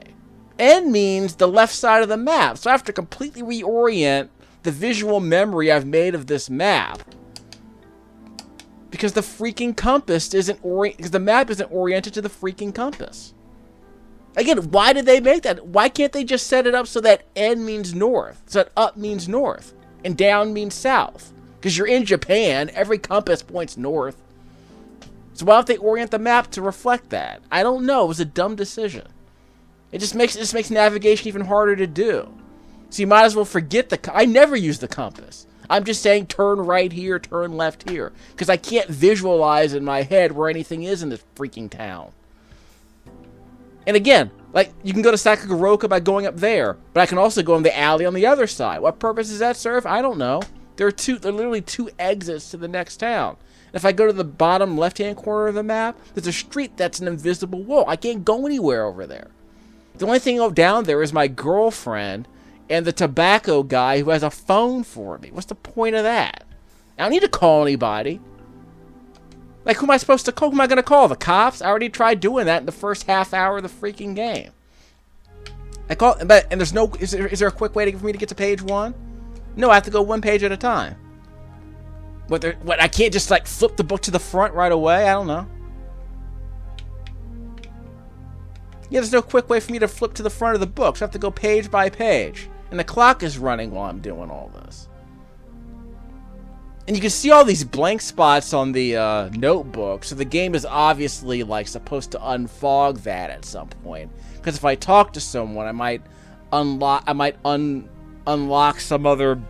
N means the left side of the map. So I have to completely reorient the visual memory I've made of this map because the freaking compass because the map isn't oriented to the freaking compass. Again, why did they make that? Why can't they just set it up so that N means north, so that up means north, and down means south? Because you're in Japan, every compass points north. So why don't they orient the map to reflect that? I don't know. It was a dumb decision. It just makes navigation even harder to do. So you might as well forget I never use the compass. I'm just saying turn right here, turn left here, because I can't visualize in my head where anything is in this freaking town. And again, like, you can go to Sakagoroka by going up there, but I can also go in the alley on the other side. What purpose does that serve? I don't know. There are literally 2 exits to the next town. And if I go to the bottom left-hand corner of the map, there's a street that's an invisible wall. I can't go anywhere over there. The only thing down there is my girlfriend and the tobacco guy who has a phone for me. What's the point of that? I don't need to call anybody. Like, who am I supposed to call? Who am I going to call? The cops? I already tried doing that in the first half hour of the freaking game. And there's no... Is there a quick way for me to get to page 1? No, I have to go 1 page at a time. What, I can't just, like, flip the book to the front right away? I don't know. Yeah, there's no quick way for me to flip to the front of the book, so I have to go page by page. And the clock is running while I'm doing all this. And you can see all these blank spots on the notebook, so the game is obviously like supposed to unfog that at some point. Because if I talk to someone, I might unlock some other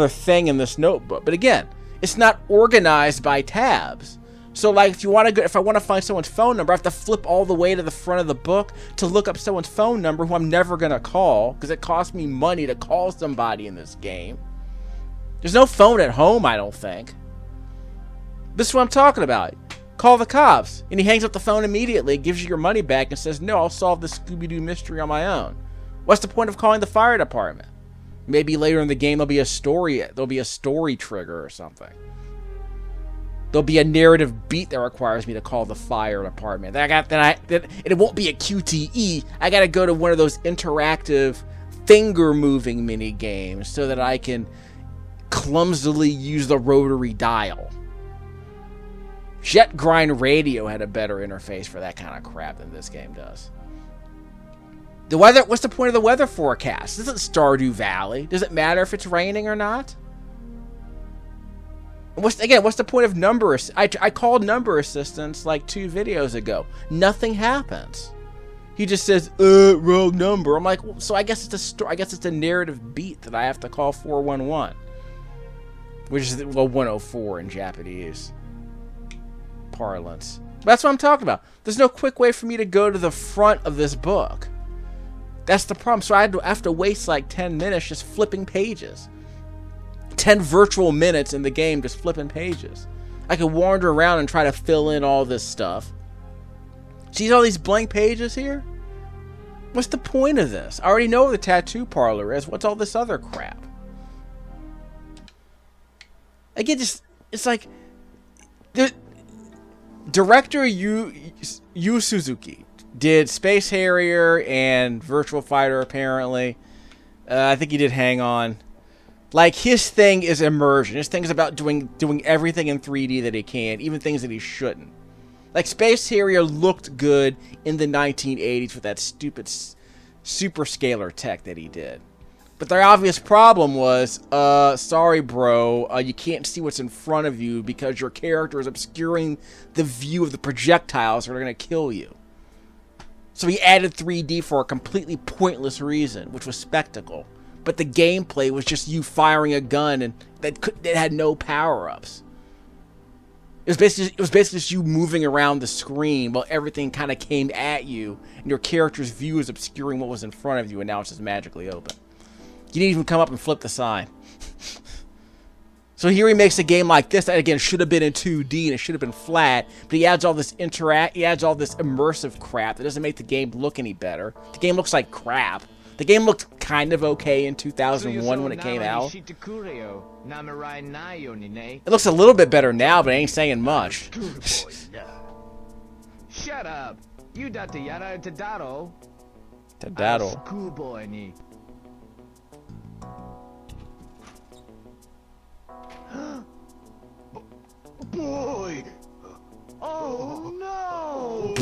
thing in this notebook. But again, it's not organized by tabs. So like if I want to find someone's phone number, I have to flip all the way to the front of the book to look up someone's phone number who I'm never gonna call, because it costs me money to call somebody in this game. There's no phone at home, I don't think. This is what I'm talking about. Call the cops. And he hangs up the phone immediately, gives you your money back, and says, no, I'll solve this Scooby-Doo mystery on my own. What's the point of calling the fire department? Maybe later in the game there'll be a story trigger or something. There'll be a narrative beat that requires me to call the fire department. It won't be a QTE. I gotta go to one of those interactive finger-moving mini games so that I can clumsily use the rotary dial. Jet Grind Radio had a better interface for that kind of crap than this game does. The weather, what's the point of the weather forecast? This isn't Stardew Valley. Does it matter if it's raining or not? What's the point of number? I called number assistance like 2 videos ago. Nothing happens. He just says, wrong number. I'm like, well, so I guess it's a narrative beat that I have to call 411. Which is, well, 104 in Japanese parlance. But that's what I'm talking about. There's no quick way for me to go to the front of this book. That's the problem. So I have to waste like 10 minutes just flipping pages. 10 virtual minutes in the game just flipping pages. I could wander around and try to fill in all this stuff. See all these blank pages here? What's the point of this? I already know where the tattoo parlor is. What's all this other crap? Again, it's like the director Yu Suzuki did Space Harrier and Virtual Fighter apparently. I think he did Hang On. Like, his thing is immersion. His thing is about doing everything in 3D that he can, even things that he shouldn't. Like, Space Harrier looked good in the 1980s with that stupid super scalar tech that he did. But the obvious problem was, sorry bro, you can't see what's in front of you because your character is obscuring the view of the projectiles that are going to kill you. So he added 3D for a completely pointless reason, which was spectacle. But the gameplay was just you firing a gun and that had no power-ups. It was basically just you moving around the screen while everything kind of came at you and your character's view is obscuring what was in front of you, and now it's just magically open. You didn't even come up and flip the sign. So here he makes a game like this that, again, should have been in 2D and it should have been flat, but he adds all this immersive crap that doesn't make the game look any better. The game looks like crap. The game looked kind of okay in 2001 when it came out. It looks a little bit better now, but it ain't saying much. Shut up. You datte yarare te daro. Tadaro. Schoolboy ni. Boy! Oh no!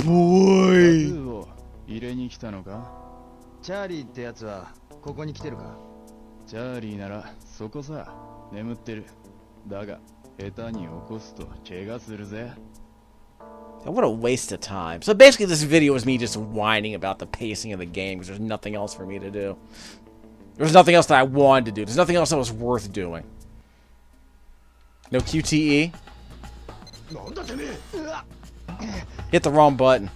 Boy! 入れに来たのか？チャーリーってやつはここに来てるか？チャーリーならそこさ、眠ってる。だが下手に起こすと怪我するぜ。 What a waste of time. So basically this video is me just whining about the pacing of the game because there's nothing else for me to do. There's nothing else that I wanted to do. There's nothing else that was worth doing. No QTE? Hit the wrong button.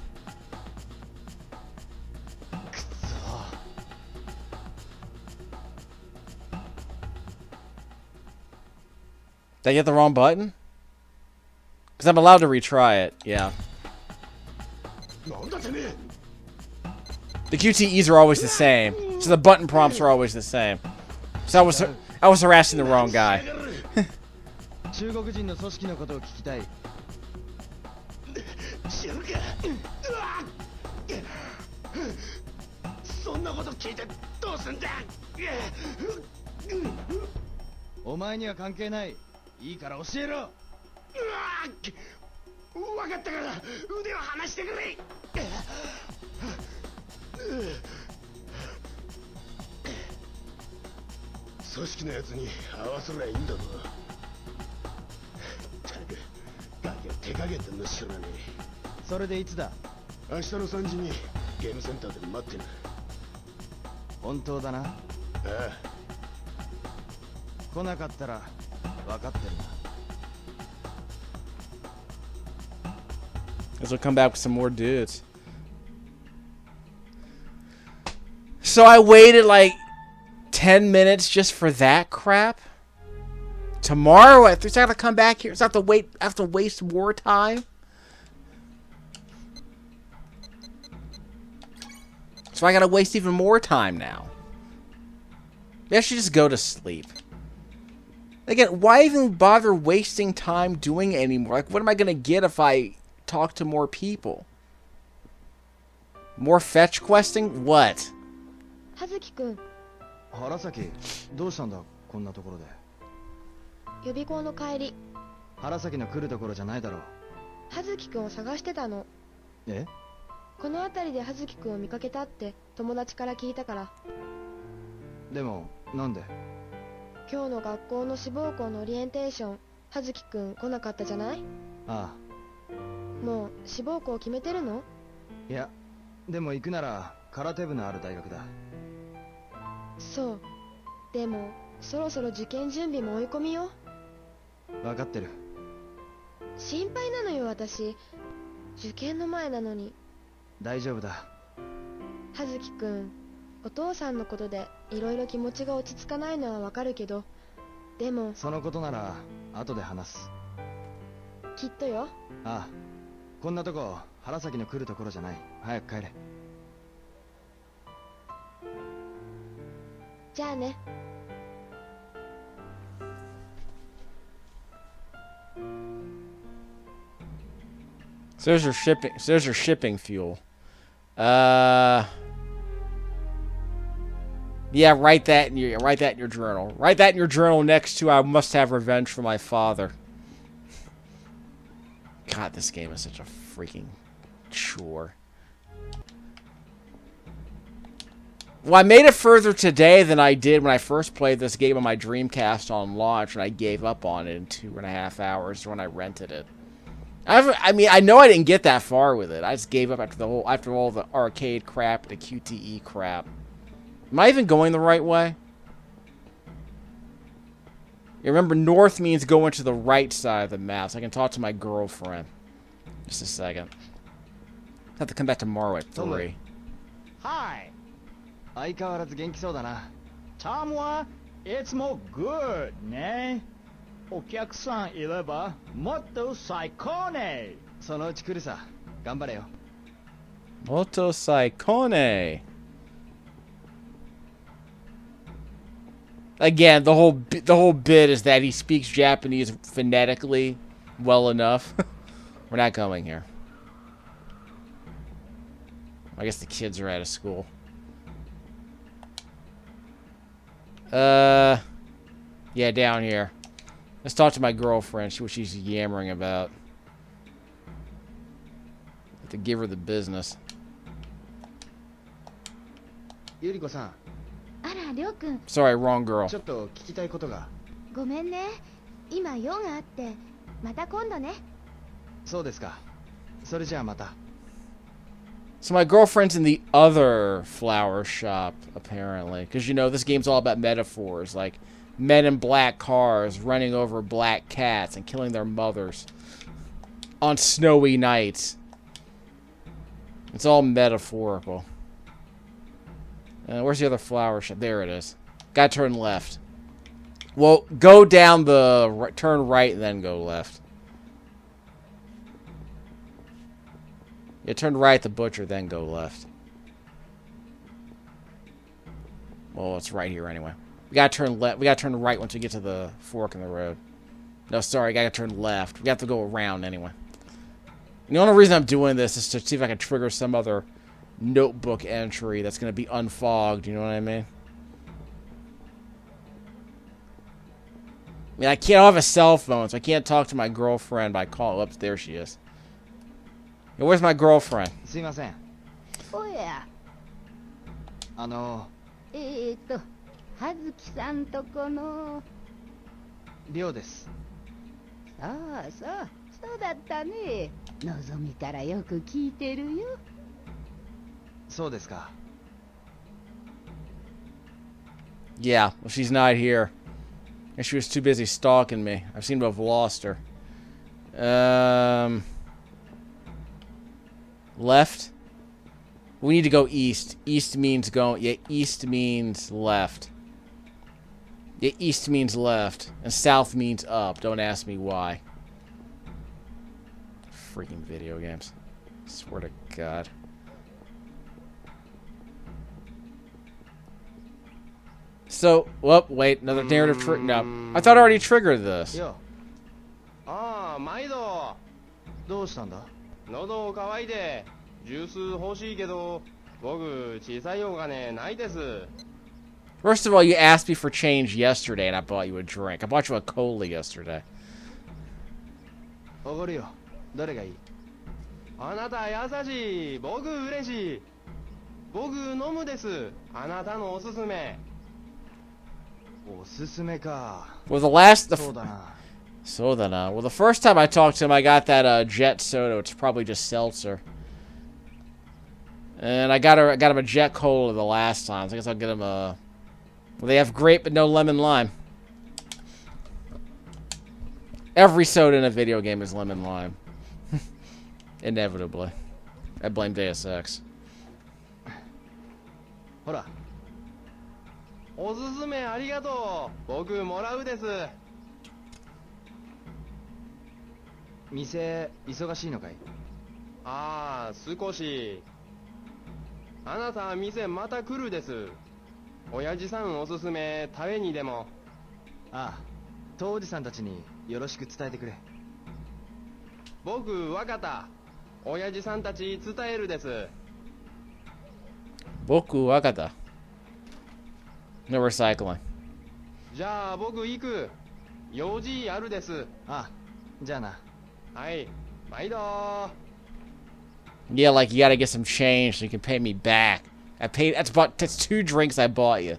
Did I hit the wrong button? Because I'm allowed to retry it, yeah. The QTEs are always the same, so the button prompts are always the same. So I was harassing the wrong guy. 中国人の組織のことを聞きたい。知るか。そんなこと聞いてどうすんだ。お前には関係ない。いいから教えろ。分かったから腕を離してくれ。組織のやつに合わせりゃいいんだぞ。ったくガキは手加減っての知らねえ。それでいつだ。明日の3時にゲームセンターで待ってる。本当だな。ああ。来なかったら分かってるな。Guess we'll come back with some more dudes. So I waited like 10 minutes just for that crap? Tomorrow I gotta come back here? So I have to waste more time? So I gotta waste even more time now. Maybe I should just go to sleep. Again, why even bother wasting time doing anymore? Like, what am I gonna get if I talk to more people? More fetch questing? What? 葉月くん、原崎、どうしたんだこんなところで。予備校の帰り。原崎の来るところじゃないだろう。葉月くんを探してたの。え？この辺りで葉月くんを見かけたって友達から聞いたから。でもなんで？今日の学校の志望校のオリエンテーション、葉月くん来なかったじゃない？ああ。もう志望校決めてるの？いや、でも行くなら空手部のある大学だ。そう。でもそろそろ受験準備も追い込みよ。分かってる。心配なのよ私。受験の前なのに。大丈夫だ。葉月くん、お父さんのことでいろいろ気持ちが落ち着かないのはわかるけど、でもそのことなら後で話す。きっとよ。ああ、こんなとこ原崎の来るところじゃない。早く帰れ。じゃあね。So there's your shipping. So there's your shipping fuel. Yeah, write that in your journal. Write that in your journal next to I must have revenge for my father. God, this game is such a freaking chore. Well, I made it further today than I did when I first played this game on my Dreamcast on launch, and I gave up on it in 2.5 hours when I rented it. I mean, I know I didn't get that far with it. I just gave up after all the arcade crap, the QTE crap. Am I even going the right way? You remember, north means going to the right side of the map, so I can talk to my girlfriend. Just a second. I have to come back tomorrow at 3. Hi. 相変わらず元気そうだな。Tom はいつも good ね。お客さんいればもっと最高ね。そのうち来るさ。頑張れよ。Molto saikone. Again, the whole bit is that he speaks Japanese phonetically well enough. We're not going here. I guess the kids are out of school. Yeah, down here. Let's talk to my girlfriend, see what she's yammering about. Have to give her the business. ゆり子さん。あら、りょうくん。Sorry, wrong girl. ちょっと聞きたいことが。ごめんね。今用があって、また今度ね。そうですか。それじゃあまた。So my girlfriend's in the other flower shop, apparently. Because, you know, this game's all about metaphors. Like, men in black cars running over black cats and killing their mothers. On snowy nights. It's all metaphorical. Where's the other flower shop? There it is. Gotta turn left. Well, go down the... Turn right and then go left. You turn right at the butcher, then go left. Well, it's right here anyway. We gotta turn left. We gotta turn right once we get to the fork in the road. No, sorry, gotta turn left. We have to go around anyway. And the only reason I'm doing this is to see if I can trigger some other notebook entry that's gonna be unfogged. You know what I mean? I mean, I can't have a cell phone, so I can't talk to my girlfriend by call. Up there she is. Hey, where's my girlfriend? すいません。おや、葉月さんとこの。亮です。そうそう、そうだったね。のぞみからよく聞いてるよ。そうですか。Yeah, well, she's not here. And she was too busy stalking me. I seem to have lost her. Left? We need to go east. East means go. Yeah, east means left. Yeah, east means left. And south means up. Don't ask me why. Freaking video games. Swear to God. So, well, wait, another narrative trick. No, I thought I already triggered this. よ。ああ、毎度。どうしたんだ？喉乾いて、ジュース欲しいけど、僕、小さいお金ないです。First of all, you asked me for change yesterday, and I bought you a drink. I bought you a cola yesterday. おごるよ。どれがいい？あなた優しい。僕嬉しい。僕飲むです。あなたのおすすめ。おすすめか。Well, the そうだな。So then, well, the first time I talked to him, I got that jet soda. It's probably just seltzer. And I got him a jet cola the last time. So I guess I'll get him a. Well, they have grape but no lemon lime. Every soda in a video game is lemon lime. Inevitably. I blame Deus Ex. ほら。おすすめありがとう。僕もらうです。店忙しいのかい？ああ、少し。あなた店また来るです。親父さんおすすめ食べにでも。ああ、当時さんたちによろしく伝えてくれ。僕わかった。親父さんたち伝えるです。僕わかった。No recycling. じゃあ僕行く。用事あるです。ああ、じゃあな。はい、毎度。Yeah, like you gotta get some change so you can pay me back. That's 2 drinks I bought you.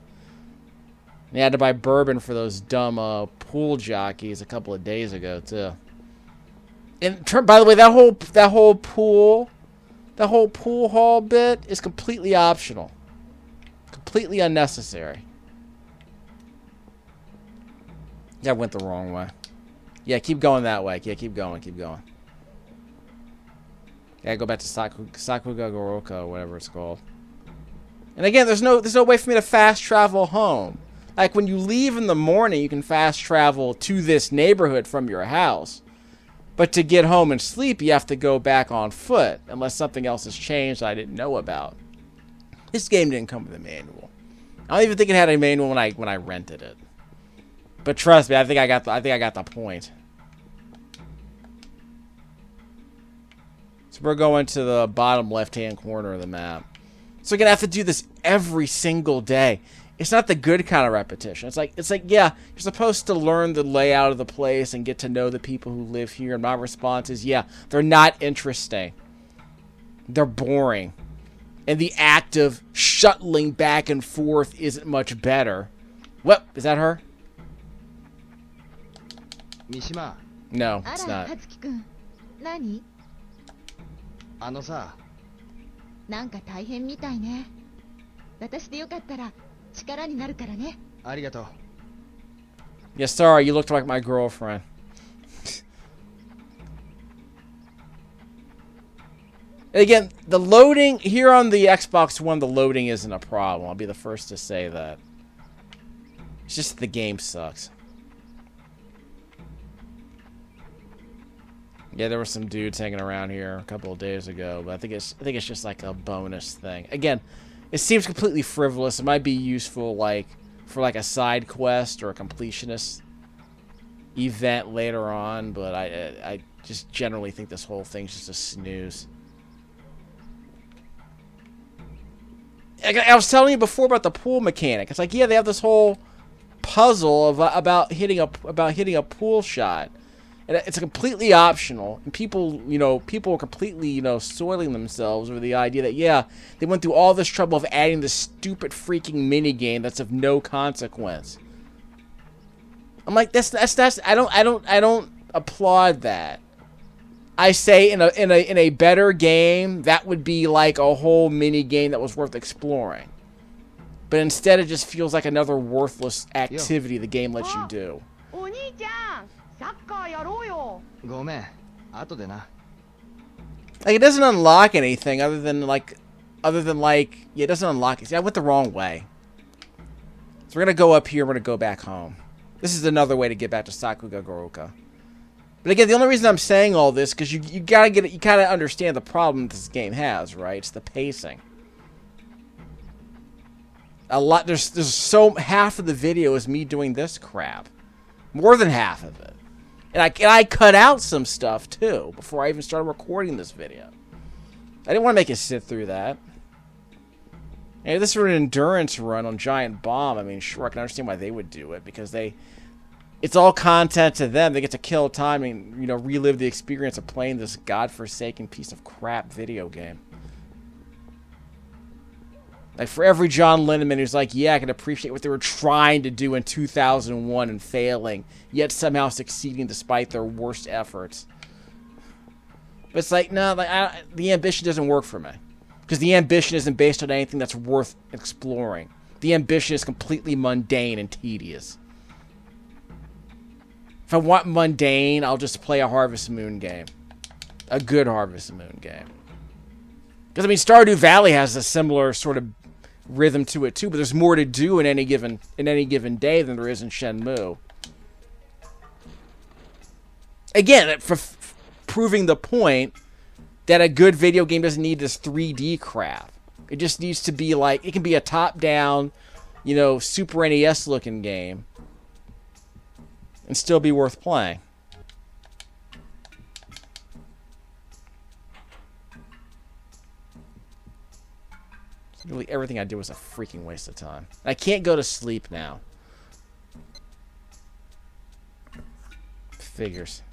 And I had to buy bourbon for those dumb pool jockeys a couple of days ago too. And by the way, that whole pool hall bit is completely optional, completely unnecessary. Yeah, I went the wrong way. Yeah, keep going that way. Yeah, keep going. Yeah, go back to Sakuga Goroka, whatever it's called. And again, there's no way for me to fast travel home. Like when you leave in the morning, you can fast travel to this neighborhood from your house. But to get home and sleep, you have to go back on foot, unless something else has changed that I didn't know about. This game didn't come with a manual. I don't even think it had a manual when I rented it. But trust me, I think I got the point. So we're going to the bottom left-hand corner of the map. So we're gonna have to do this every single day. It's not the good kind of repetition. It's like yeah, you're supposed to learn the layout of the place and get to know the people who live here. And my response is, yeah, they're not interesting. They're boring. And the act of shuttling back and forth isn't much better. What? Is that her? 三島。 No, it's not. はつきくん、何？あのさ。なんか大変みたいね。私でよかったら力になるからね。ありがとう。Yeah, sorry, you looked like my girlfriend. Again, the loading here on the Xbox One, the loading isn't a problem. I'll be the first to say that. It's just the game sucks. Yeah, there were some dudes hanging around here a couple of days ago, but I think it's just like a bonus thing. Again, it seems completely frivolous. It might be useful like for like a side quest or a completionist event later on, but I just generally think this whole thing's just a snooze. I was telling you before about the pool mechanic. It's like, yeah, they have this whole puzzle of about hitting a pool shot. And it's completely optional, and people are completely, soiling themselves over the idea that, yeah, they went through all this trouble of adding this stupid freaking mini game that's of no consequence. I'm like, that's I don't applaud that. I say in a better game, that would be like a whole mini game that was worth exploring. But instead, it just feels like another worthless activity the game lets you do. Like, it doesn't unlock anything other than yeah, it doesn't unlock it. See, I went the wrong way. So we're gonna go up here. We're gonna go back home. This is another way to get back to Sakuga Goroka. But again, the only reason I'm saying all this because you gotta understand the problem this game has, right? It's the pacing. There's so half of the video is me doing this crap, more than half of it. And I cut out some stuff, too, before I even started recording this video. I didn't want to make it sit through that. And if this were an endurance run on Giant Bomb, I mean, sure, I can understand why they would do it. Because it's all content to them. They get to kill time and, relive the experience of playing this godforsaken piece of crap video game. Like, for every John Linneman who's like, yeah, I can appreciate what they were trying to do in 2001 and failing, yet somehow succeeding despite their worst efforts. But it's like, no, the ambition doesn't work for me. Because the ambition isn't based on anything that's worth exploring. The ambition is completely mundane and tedious. If I want mundane, I'll just play a Harvest Moon game. A good Harvest Moon game. Because, I mean, Stardew Valley has a similar sort of rhythm to it too, but there's more to do in any given day than there is in Shenmue. Again, for proving the point that a good video game doesn't need this 3D crap. It just needs to be like, it can be a top-down, Super NES looking game and still be worth playing. Really, everything I did was a freaking waste of time. I can't go to sleep now. Figures.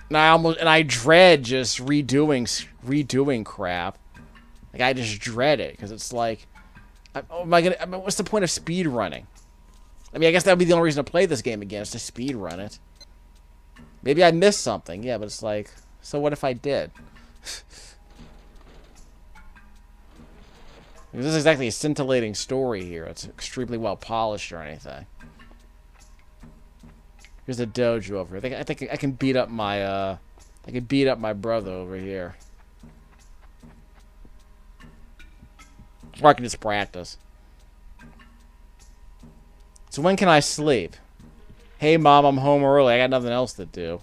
And I dread just redoing crap. Like, I just dread it because it's like, what's the point of speed running? I mean, I guess that would be the only reason to play this game again, is to speed run it. Maybe I missed something, yeah, but it's like, so what if I did? This is exactly a scintillating story here. It's extremely well polished or anything. Here's a dojo over here. I think I can beat up my brother over here. Or I can just practice. So when can I sleep? Hey Mom, I'm home early. I got nothing else to do.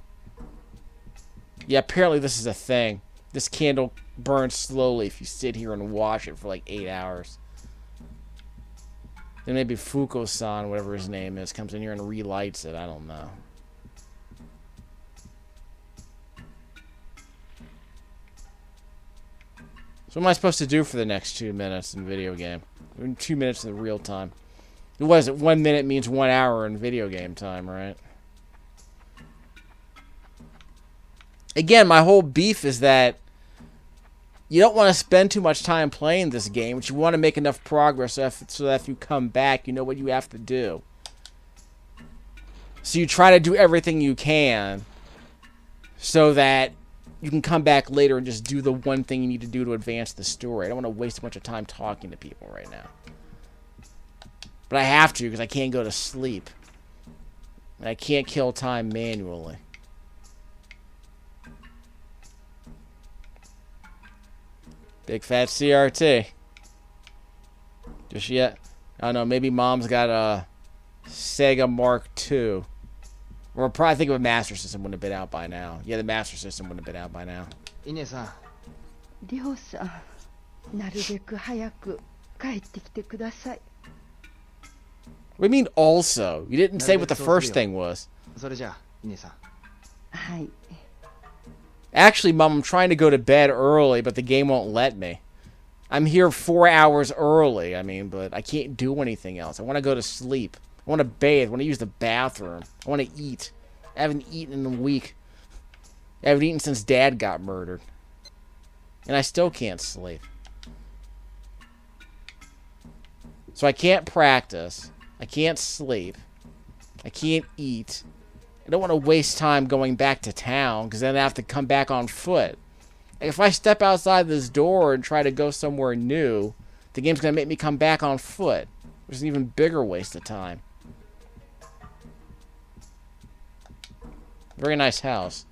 Yeah, apparently this is a thing. This candle burns slowly if you sit here and watch it for like 8 hours. Then maybe Fuko-san, whatever his name is, comes in here and relights it. I don't know. So what am I supposed to do for the next 2 minutes in video game? 2 minutes in real time. What is it? 1 minute means 1 hour in video game time, right? Again, my whole beef is that you don't want to spend too much time playing this game, but you want to make enough progress so that if you come back, you know what you have to do. So you try to do everything you can so that you can come back later and just do the one thing you need to do to advance the story. I don't want to waste a bunch of time talking to people right now. But I have to because I can't go to sleep. And I can't kill time manually. Big fat CRT. Just yet. I don't know, maybe Mom's got a Sega Mark II. Or probably think of a Master System wouldn't have been out by now. Yeah, the Master System wouldn't have been out by now. イネさん、りょうさん、なるべく早く帰ってきてください。 What do you mean also? You didn't say what the first thing was. それじゃあ、イネさん。はい。 Actually, Mom, I'm trying to go to bed early, but the game won't let me. I'm here 4 hours early, I mean, but I can't do anything else. I want to go to sleep. I want to bathe. I want to use the bathroom. I want to eat. I haven't eaten in a week. I haven't eaten since Dad got murdered. And I still can't sleep. So I can't practice. I can't sleep. I can't eat. I don't want to waste time going back to town, because then I have to come back on foot. Like if I step outside this door and try to go somewhere new, the game's going to make me come back on foot, which is an even bigger waste of time. Very nice house.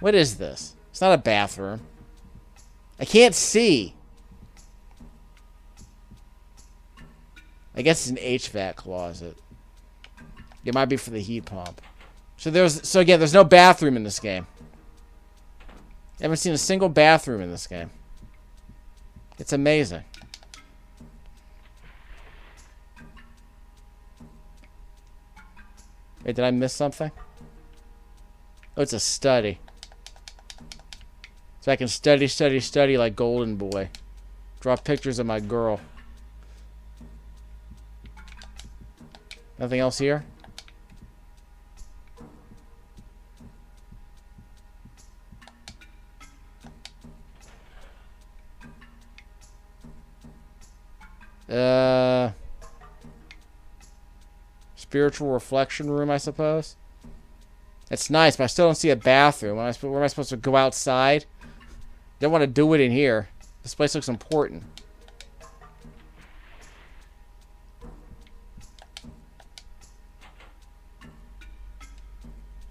What is this? It's not a bathroom. I can't see. I guess it's an HVAC closet. It might be for the heat pump. So again, there's no bathroom in this game. I haven't seen a single bathroom in this game. It's amazing. Wait, did I miss something? Oh, it's a study. So I can study, study, study like Golden Boy. Draw pictures of my girl. Nothing else here? Spiritual reflection room, I suppose. It's nice, but I still don't see a bathroom. Where am I supposed to go outside? Don't want to do it in here. This place looks important.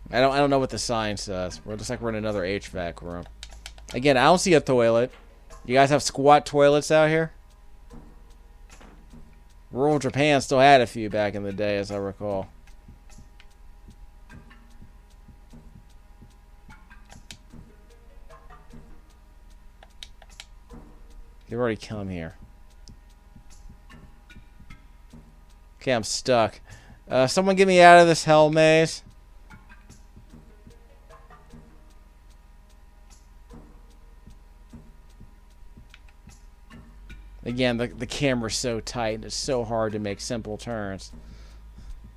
I don't know what the sign says. It looks like we're in another HVAC room. Again, I don't see a toilet. You guys have squat toilets out here? Rural Japan still had a few back in the day, as I recall. They've already come here. Okay, I'm stuck. Someone get me out of this hell maze. Again, the camera's so tight and it's so hard to make simple turns.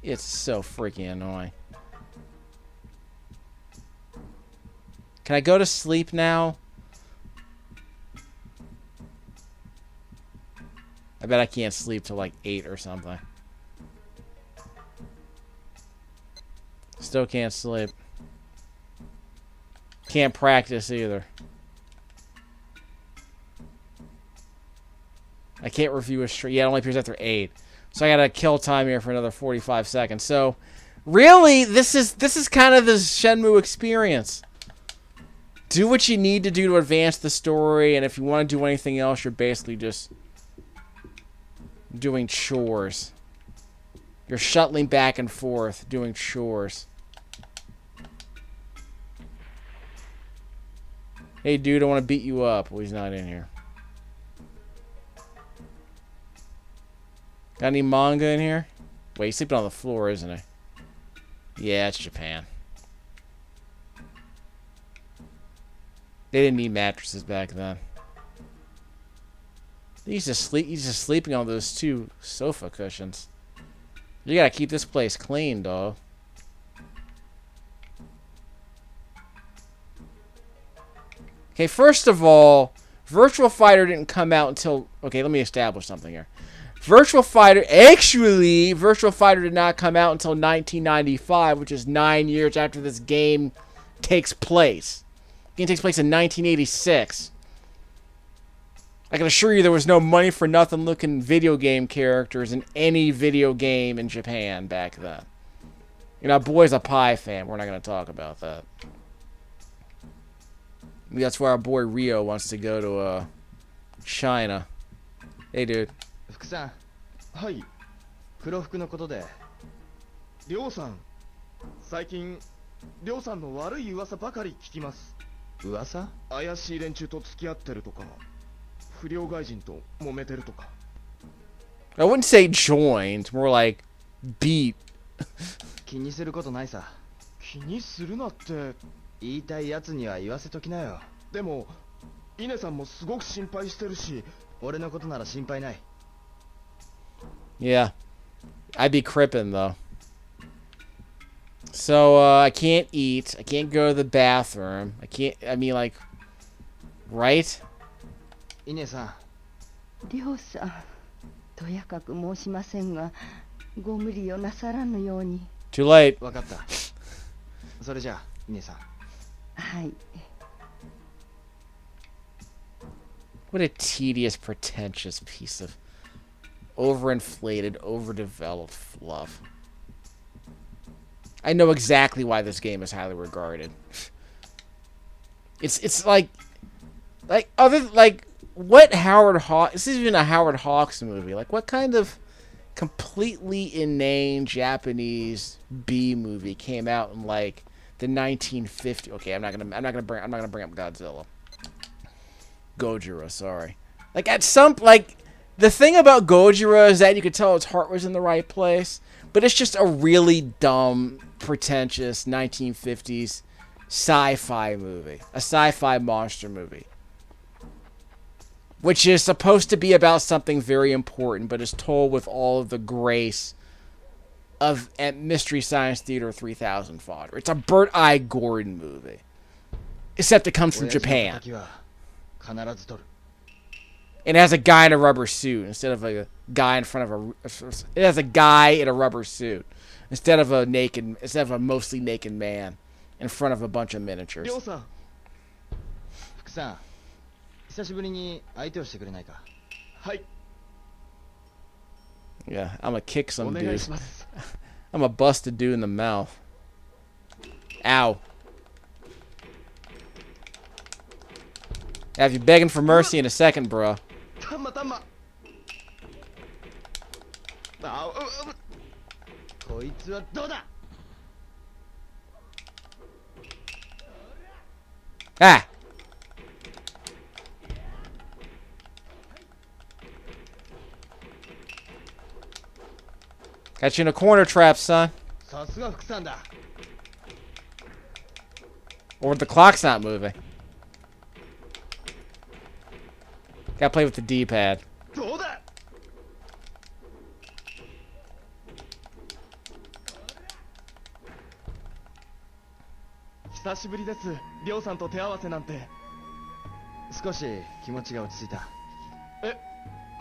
It's so freaking annoying. Can I go to sleep now? I bet I can't sleep till like 8 or something. Still can't sleep. Can't practice either. I can't review a stream. Yeah, it only appears after 8. So I gotta kill time here for another 45 seconds. So, really, this is kind of the Shenmue experience. Do what you need to do to advance the story, and if you want to do anything else, you're basically just doing chores. You're shuttling back and forth, doing chores. Hey, dude, I want to beat you up. Well, he's not in here. Got any manga in here? Wait, he's sleeping on the floor, isn't he? Yeah, it's Japan. They didn't need mattresses back then. He's just sleeping on those 2 sofa cushions. You gotta keep this place clean, dog. Okay, first of all, Virtual Fighter didn't come out until... Okay, let me establish something here. Virtual Fighter did not come out until 1995, which is 9 years after this game takes place. The game takes place in 1986. I can assure you there was no money-for-nothing looking video game characters in any video game in Japan back then. You know, Boy's a Pie fan. We're not going to talk about that. Maybe that's where our boy Rio wants to go to China. Hey, dude. 福さん、はい。黒服のことで。りょうさん、最近りょうさんの悪い噂ばかり聞きます。噂？怪しい連中と付き合ってるとか、不良外人と揉めてるとか。 I wouldn't say joined, more like beat. 気にすることないさ。気にするなって。言いたいやつには言わせときなよ。でもイネさんもすごく心配してるし。俺のことなら心配ない。 Yeah. I'd be crippin' though. So, I can't eat. I can't go to the bathroom. I mean, like, right? イネさん。りょうさん、とやかく申しませんが、ご無理をなさらぬように。Too late. わかった。それじゃあ、イネさん。はい。What a tedious, pretentious piece of overinflated, overdeveloped fluff. I know exactly why this game is highly regarded. It's like what Howard Hawks? This isn't even a Howard Hawks movie. Like, what kind of completely inane Japanese B movie came out in like the 1950s? Okay, I'm not gonna bring up Godzilla. Gojira, sorry. Like, the thing about Gojira is that you could tell its heart was in the right place, but it's just a really dumb, pretentious 1950s sci-fi movie. A sci-fi monster movie. Which is supposed to be about something very important, but is told with all of the grace of Mystery Science Theater 3000 fodder. It's a Burt I. Gordon movie. Except it comes from Japan. It has a guy in a rubber suit instead of a guy in front of it has a guy in a rubber suit instead of a mostly naked man in front of a bunch of miniatures. 福さん、久しぶりに相手をしてくれないか。はい。 Yeah, I'm gonna kick some dudes. I'm gonna bust a dude in the mouth. Ow. Have you begging for mercy in a second, bro. Ah! Got you in a corner trap, son. Or the clock's not moving. Gotta play with the D-pad. 久しぶりです。りょうさんと手合わせなんて。少し気持ちが落ち着いた。え、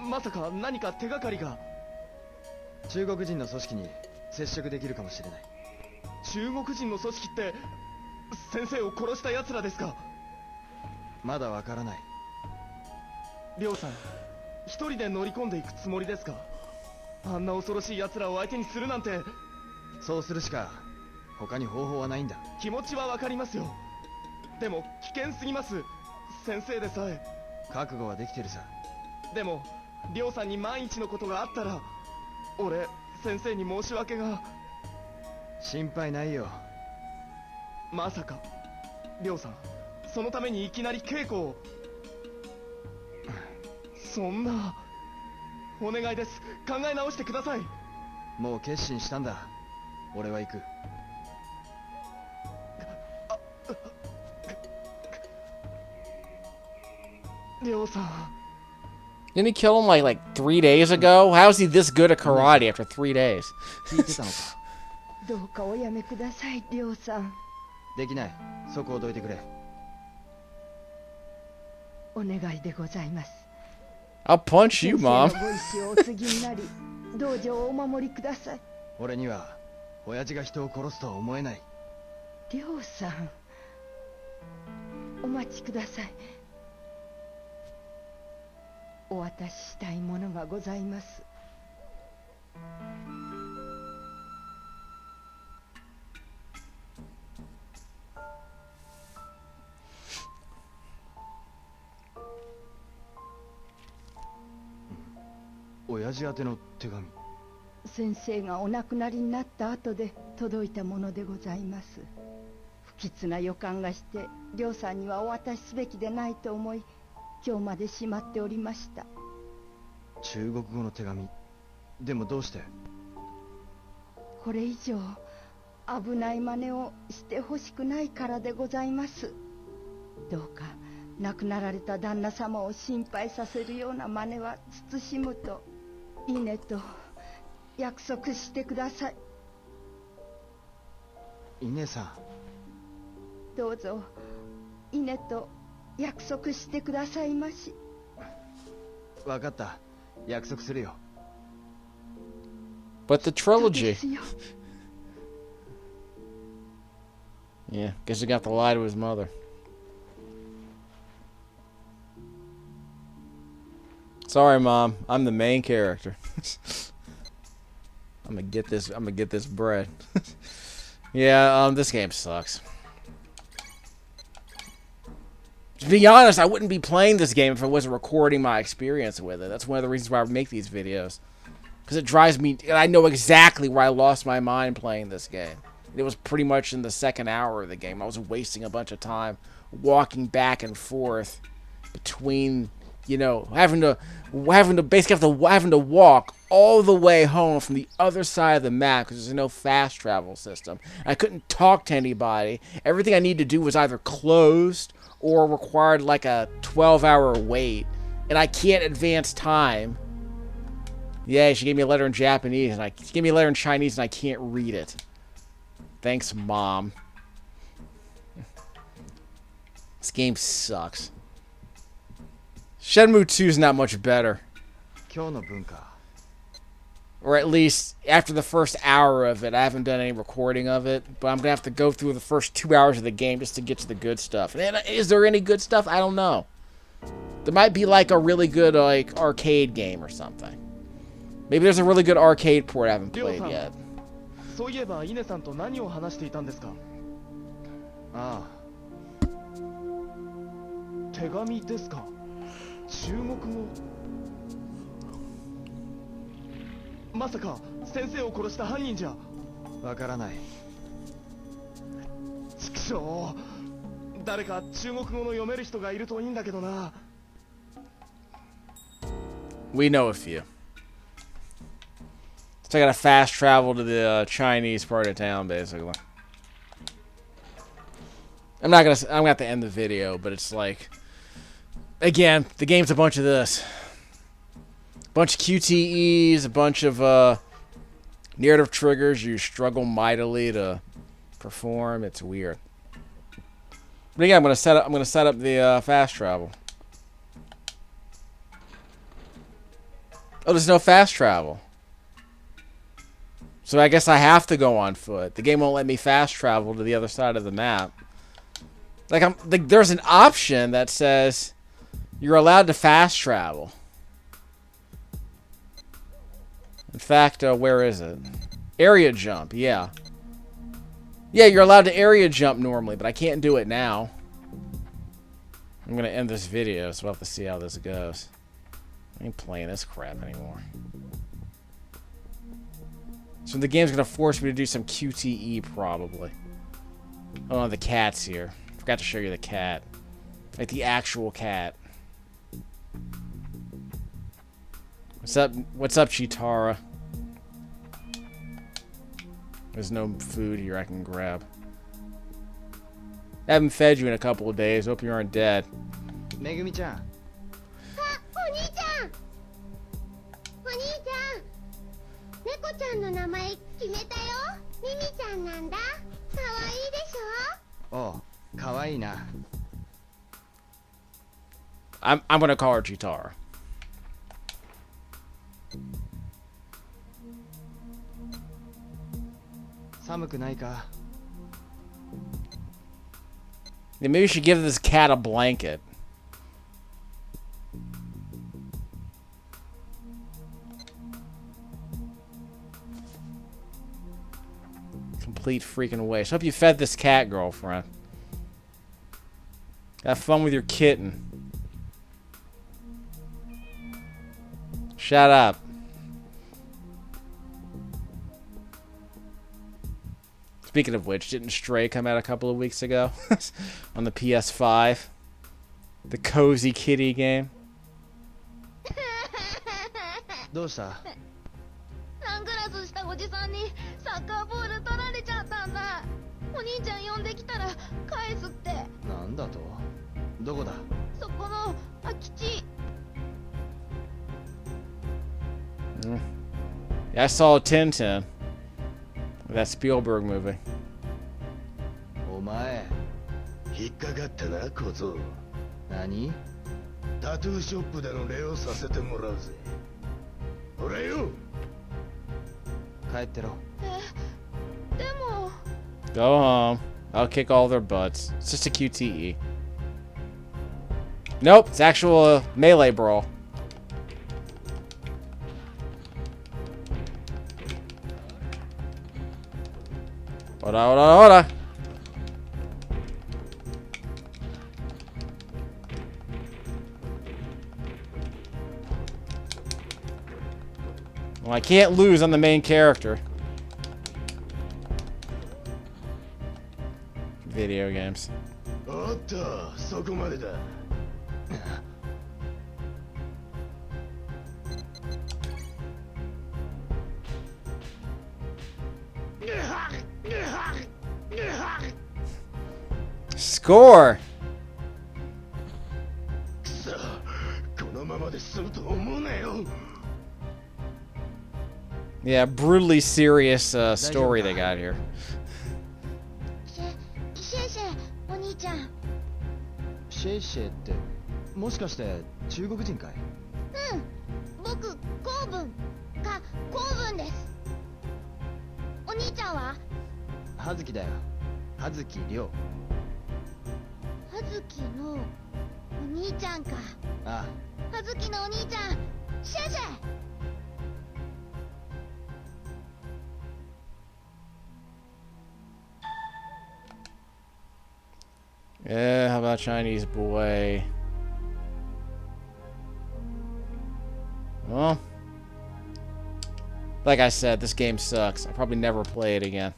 まさか何か手がかりが。中国人の組織に接触できるかもしれない。中国人の組織って先生を殺した奴らですか？まだわからない。りょうさん、一人で乗り込んでいくつもりですか？あんな恐ろしい奴らを相手にするなんて。そうするしか他に方法はないんだ。気持ちはわかりますよ。でも危険すぎます。先生でさえ。覚悟はできてるさ。でもりょうさんに万一のことがあったら、俺先生に申し訳が。心配ないよ。まさかりょうさん、そのためにいきなり稽古を。そんな。お願いです。考え直してください。もう決心したんだ。俺は行く。りょうさん。 Didn't he kill him like 3 days ago? How is he this good at karate after 3 days? 聞いてたのか。どうかおやめください、りょうさん。できない。そこをどいてくれ。お願いでございます。 I'll punch you, Mom. 先生のご意志をお継ぎになり、どうぞお守りください。俺には親父が人を殺すとは思えない。りょうさん、お待ちください。お渡ししたいものがございます。親父宛ての手紙。先生がお亡くなりになった後で届いたものでございます。不吉な予感がして亮さんにはお渡しすべきでないと思い、今日までしまっておりました。中国語の手紙。でもどうして？これ以上危ない真似をしてほしくないからでございます。どうか亡くなられた旦那様を心配させるような真似は慎むと稲と約束してください。稲さん。どうぞ稲と約束してくださいまし。わかった。約束するよ。But the trilogy. Yeah, guess he got to lie to his mother. Sorry, Mom. I'm the main character. I'm gonna get this bread. Yeah, this game sucks. To be honest, I wouldn't be playing this game if I wasn't recording my experience with it. That's one of the reasons why I make these videos. Because it drives me... I know exactly where I lost my mind playing this game. It was pretty much in the second hour of the game. I was wasting a bunch of time walking back and forth between, you know, having to walk all the way home from the other side of the map because there's no fast travel system. I couldn't talk to anybody. Everything I needed to do was either closed or required like a 12-hour wait, and I can't advance time. Yeah, she gave me a letter in Japanese, and she gave me a letter in Chinese, and I can't read it. Thanks, Mom. This game sucks. Shenmue 2 is not much better. Or at least, after the first hour of it, I haven't done any recording of it, but I'm going to have to go through the first 2 hours of the game just to get to the good stuff. And is there any good stuff? I don't know. There might be like a really good like arcade game or something. Maybe there's a really good arcade port I haven't played yet. そういえばイネさんと何を話していたんですか？ああ。手紙ですか？中国語。まさか先生を殺した犯人じゃ。わからない。畜生。誰か中国語の読める人がいるといいんだけどな。We know a few. So I gotta fast travel to the Chinese part of town, basically. I'm gonna have to end the video, but it's like, again, the game's a bunch of this. A bunch of QTEs, a bunch of narrative triggers you struggle mightily to perform. It's weird. But again, I'm gonna set up the fast travel. Oh, there's no fast travel. So I guess I have to go on foot. The game won't let me fast travel to the other side of the map. Like there's an option that says you're allowed to fast travel. In fact, where is it? Area jump, yeah. Yeah, you're allowed to area jump normally, but I can't do it now. I'm gonna end this video, so we'll have to see how this goes. I ain't playing this crap anymore. So the game's gonna force me to do some QTE, probably. Oh, the cat's here. Forgot to show you the cat. Like the actual cat. What's up, Chitara? There's no food here I can grab. I haven't fed you in a couple of days. Hope you aren't dead. Megumi-chan. 猫ちゃんの名前決めたよ。ミミちゃんなんだ。かわいいでしょ。おう、かわいいな。I'm gonna call her Chitara. Yeah, maybe we should give this cat a blanket. Complete freaking waste. Hope you fed this cat, girlfriend. Have fun with your kitten. Shut up. Speaking of which, didn't Stray come out a couple of weeks ago on the PS5? The cozy kitty game. どうした？サングラスしたおじさんにサッカーボール取られちゃったんだ。お兄ちゃん呼んできたら返すって。なんだと？どこだ？そこの空き地。Yeah, I saw Tintin. That Spielberg movie. お前、引っかかったな小僧。何？タトゥーショップでの礼をさせてもらうぜ。ほらよ。帰ってろ。でも。Go home. I'll kick all their butts. It's just a QTE. Nope, it's actual melee brawl. Hold on, hold on, hold on. Well, I can't lose on the main character. Video games. おっと、そこまでだ。Score! くそ、このままで済むと思うなよ。Yeah, brutally serious story they got here. シェイシェイ、お兄ちゃん。シェイシェイって、もしかして中国人かい？うん、僕、公文か、公文です。お兄ちゃんは？葉月だよ。葉月亮。葉月のお兄ちゃんか。ああ。葉月のお兄ちゃん、シェイシェイ。Yeah, how about Chinese boy? Well, like I said, this game sucks. I'll probably never play it again.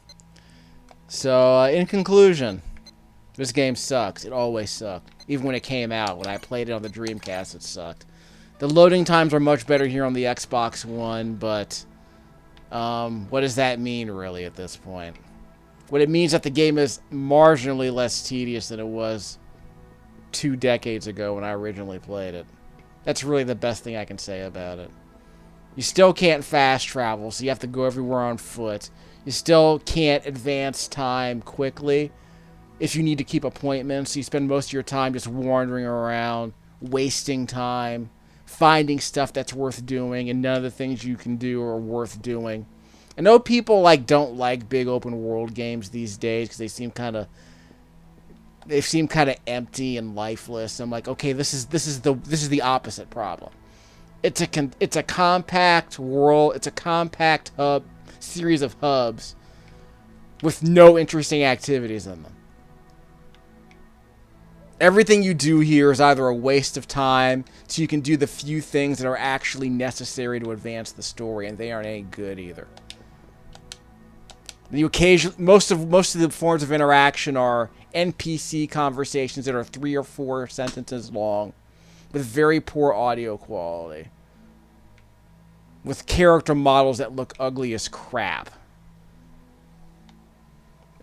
So, in conclusion, this game sucks. It always sucked. Even when it came out, when I played it on the Dreamcast, it sucked. The loading times are much better here on the Xbox One, but what does that mean, really, at this point? What it means that the game is marginally less tedious than it was 2 decades ago when I originally played it. That's really the best thing I can say about it. You still can't fast travel, so you have to go everywhere on foot. You still can't advance time quickly if you need to keep appointments. You spend most of your time just wandering around, wasting time, finding stuff that's worth doing, and none of the things you can do are worth doing. I know people don't like big open world games these days because they seem kind of empty and lifeless. I'm like, okay, this is the opposite problem. It's a compact world. It's a compact series of hubs with no interesting activities in them. Everything you do here is either a waste of time, so you can do the few things that are actually necessary to advance the story, and they aren't any good either. Most of the forms of interaction are NPC conversations that are 3 or 4 sentences long, with very poor audio quality, with character models that look ugly as crap.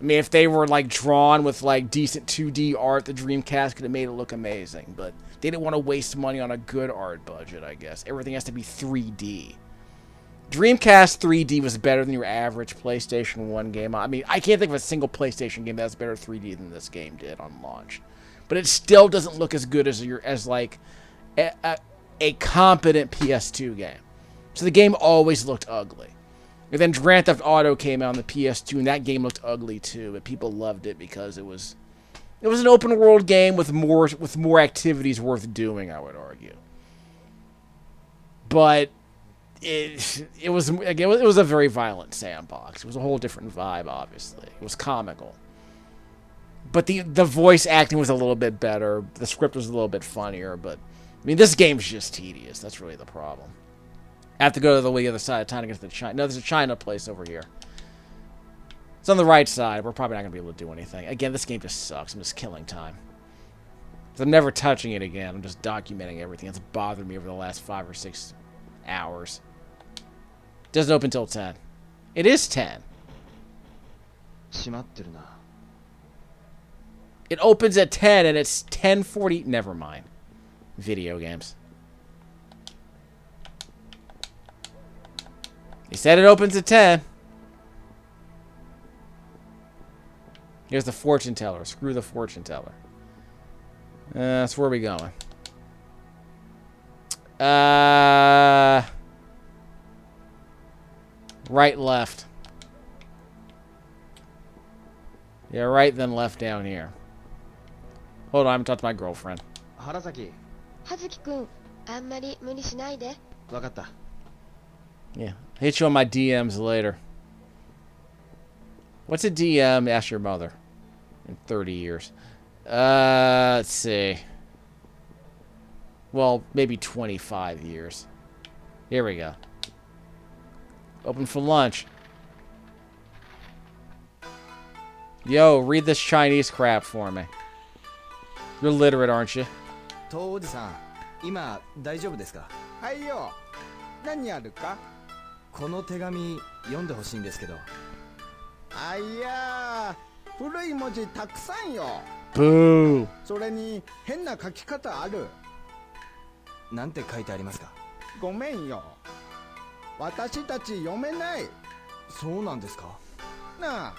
I mean, if they were drawn with decent 2D art, the Dreamcast could have made it look amazing, but they didn't want to waste money on a good art budget, I guess. Everything has to be 3D. Dreamcast 3D was better than your average PlayStation 1 game. I mean, I can't think of a single PlayStation game that's better 3D than this game did on launch. But it still doesn't look as good as a competent PS2 game. So the game always looked ugly. And then Grand Theft Auto came out on the PS2, and that game looked ugly too, but people loved it because it was an open world game with more activities worth doing, I would argue. But it was a very violent sandbox. It was a whole different vibe, obviously. It was comical. But the voice acting was a little bit better. The script was a little bit funnier, but I mean, this game's just tedious. That's really the problem. I have to go to the other side of town to get to the China. No, there's a China place over here. It's on the right side. We're probably not going to be able to do anything. Again, this game just sucks. I'm just killing time. I'm never touching it again. I'm just documenting everything that's bothered me over the last 5 or 6 hours. Doesn't open till 10. It is 10. It opens at 10 and it's 10:40. Never mind. Video games. He said it opens at 10. Here's the fortune teller. Screw the fortune teller. So where are we going? Right, left. Yeah, right, then left down here. Hold on, I'm talking to my girlfriend. Harasaki. Hazuki-kun, あんまり無理しないで。わかった。 Yeah, hit you on my DMs later. What's a DM? Ask your mother. In 30 years. Let's see. Well, maybe 25 years. Here we go. Open for lunch. Yo, read this Chinese crap for me. You're literate, aren't you? とおじさん、今大丈夫ですか？はいよ。何あるか？この手紙読んでほしいんですけど。あいやー、古い文字たくさんよ。ブー。それに変な書き方ある。なんて書いてありますか？ごめんよ。私たち読めない。そうなんですか？なあ。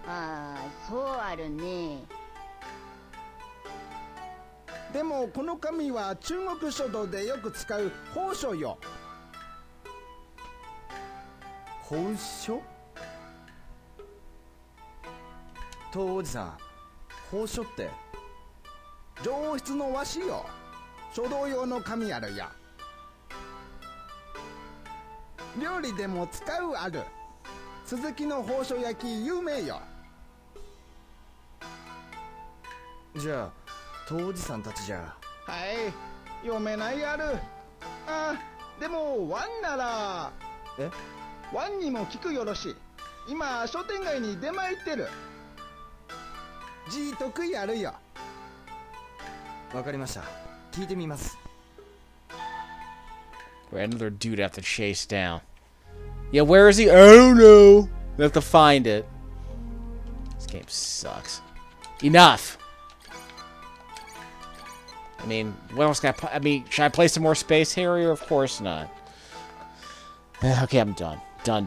ああ、そうあるね。でもこの紙は中国書道でよく使う宝書よ。宝書？とおじさん、宝書って上質の和紙よ。書道用の紙あるよ。料理でも使うある。鈴木の宝書焼き有名よ。じゃあとおじさんたちじゃ。はい、読めないある。あ、でもワンなら。え？ワンにも聞くよろしい。今商店街に出前行ってる。字得意あるよ。わかりました。聞いてみます。Wait, another dude I have to chase down. Yeah, where is he? Oh no! We have to find it. This game sucks. Enough! I mean, what else can I play? I mean, should I play some more Space Harrier? Of course not. Okay, I'm done. Done.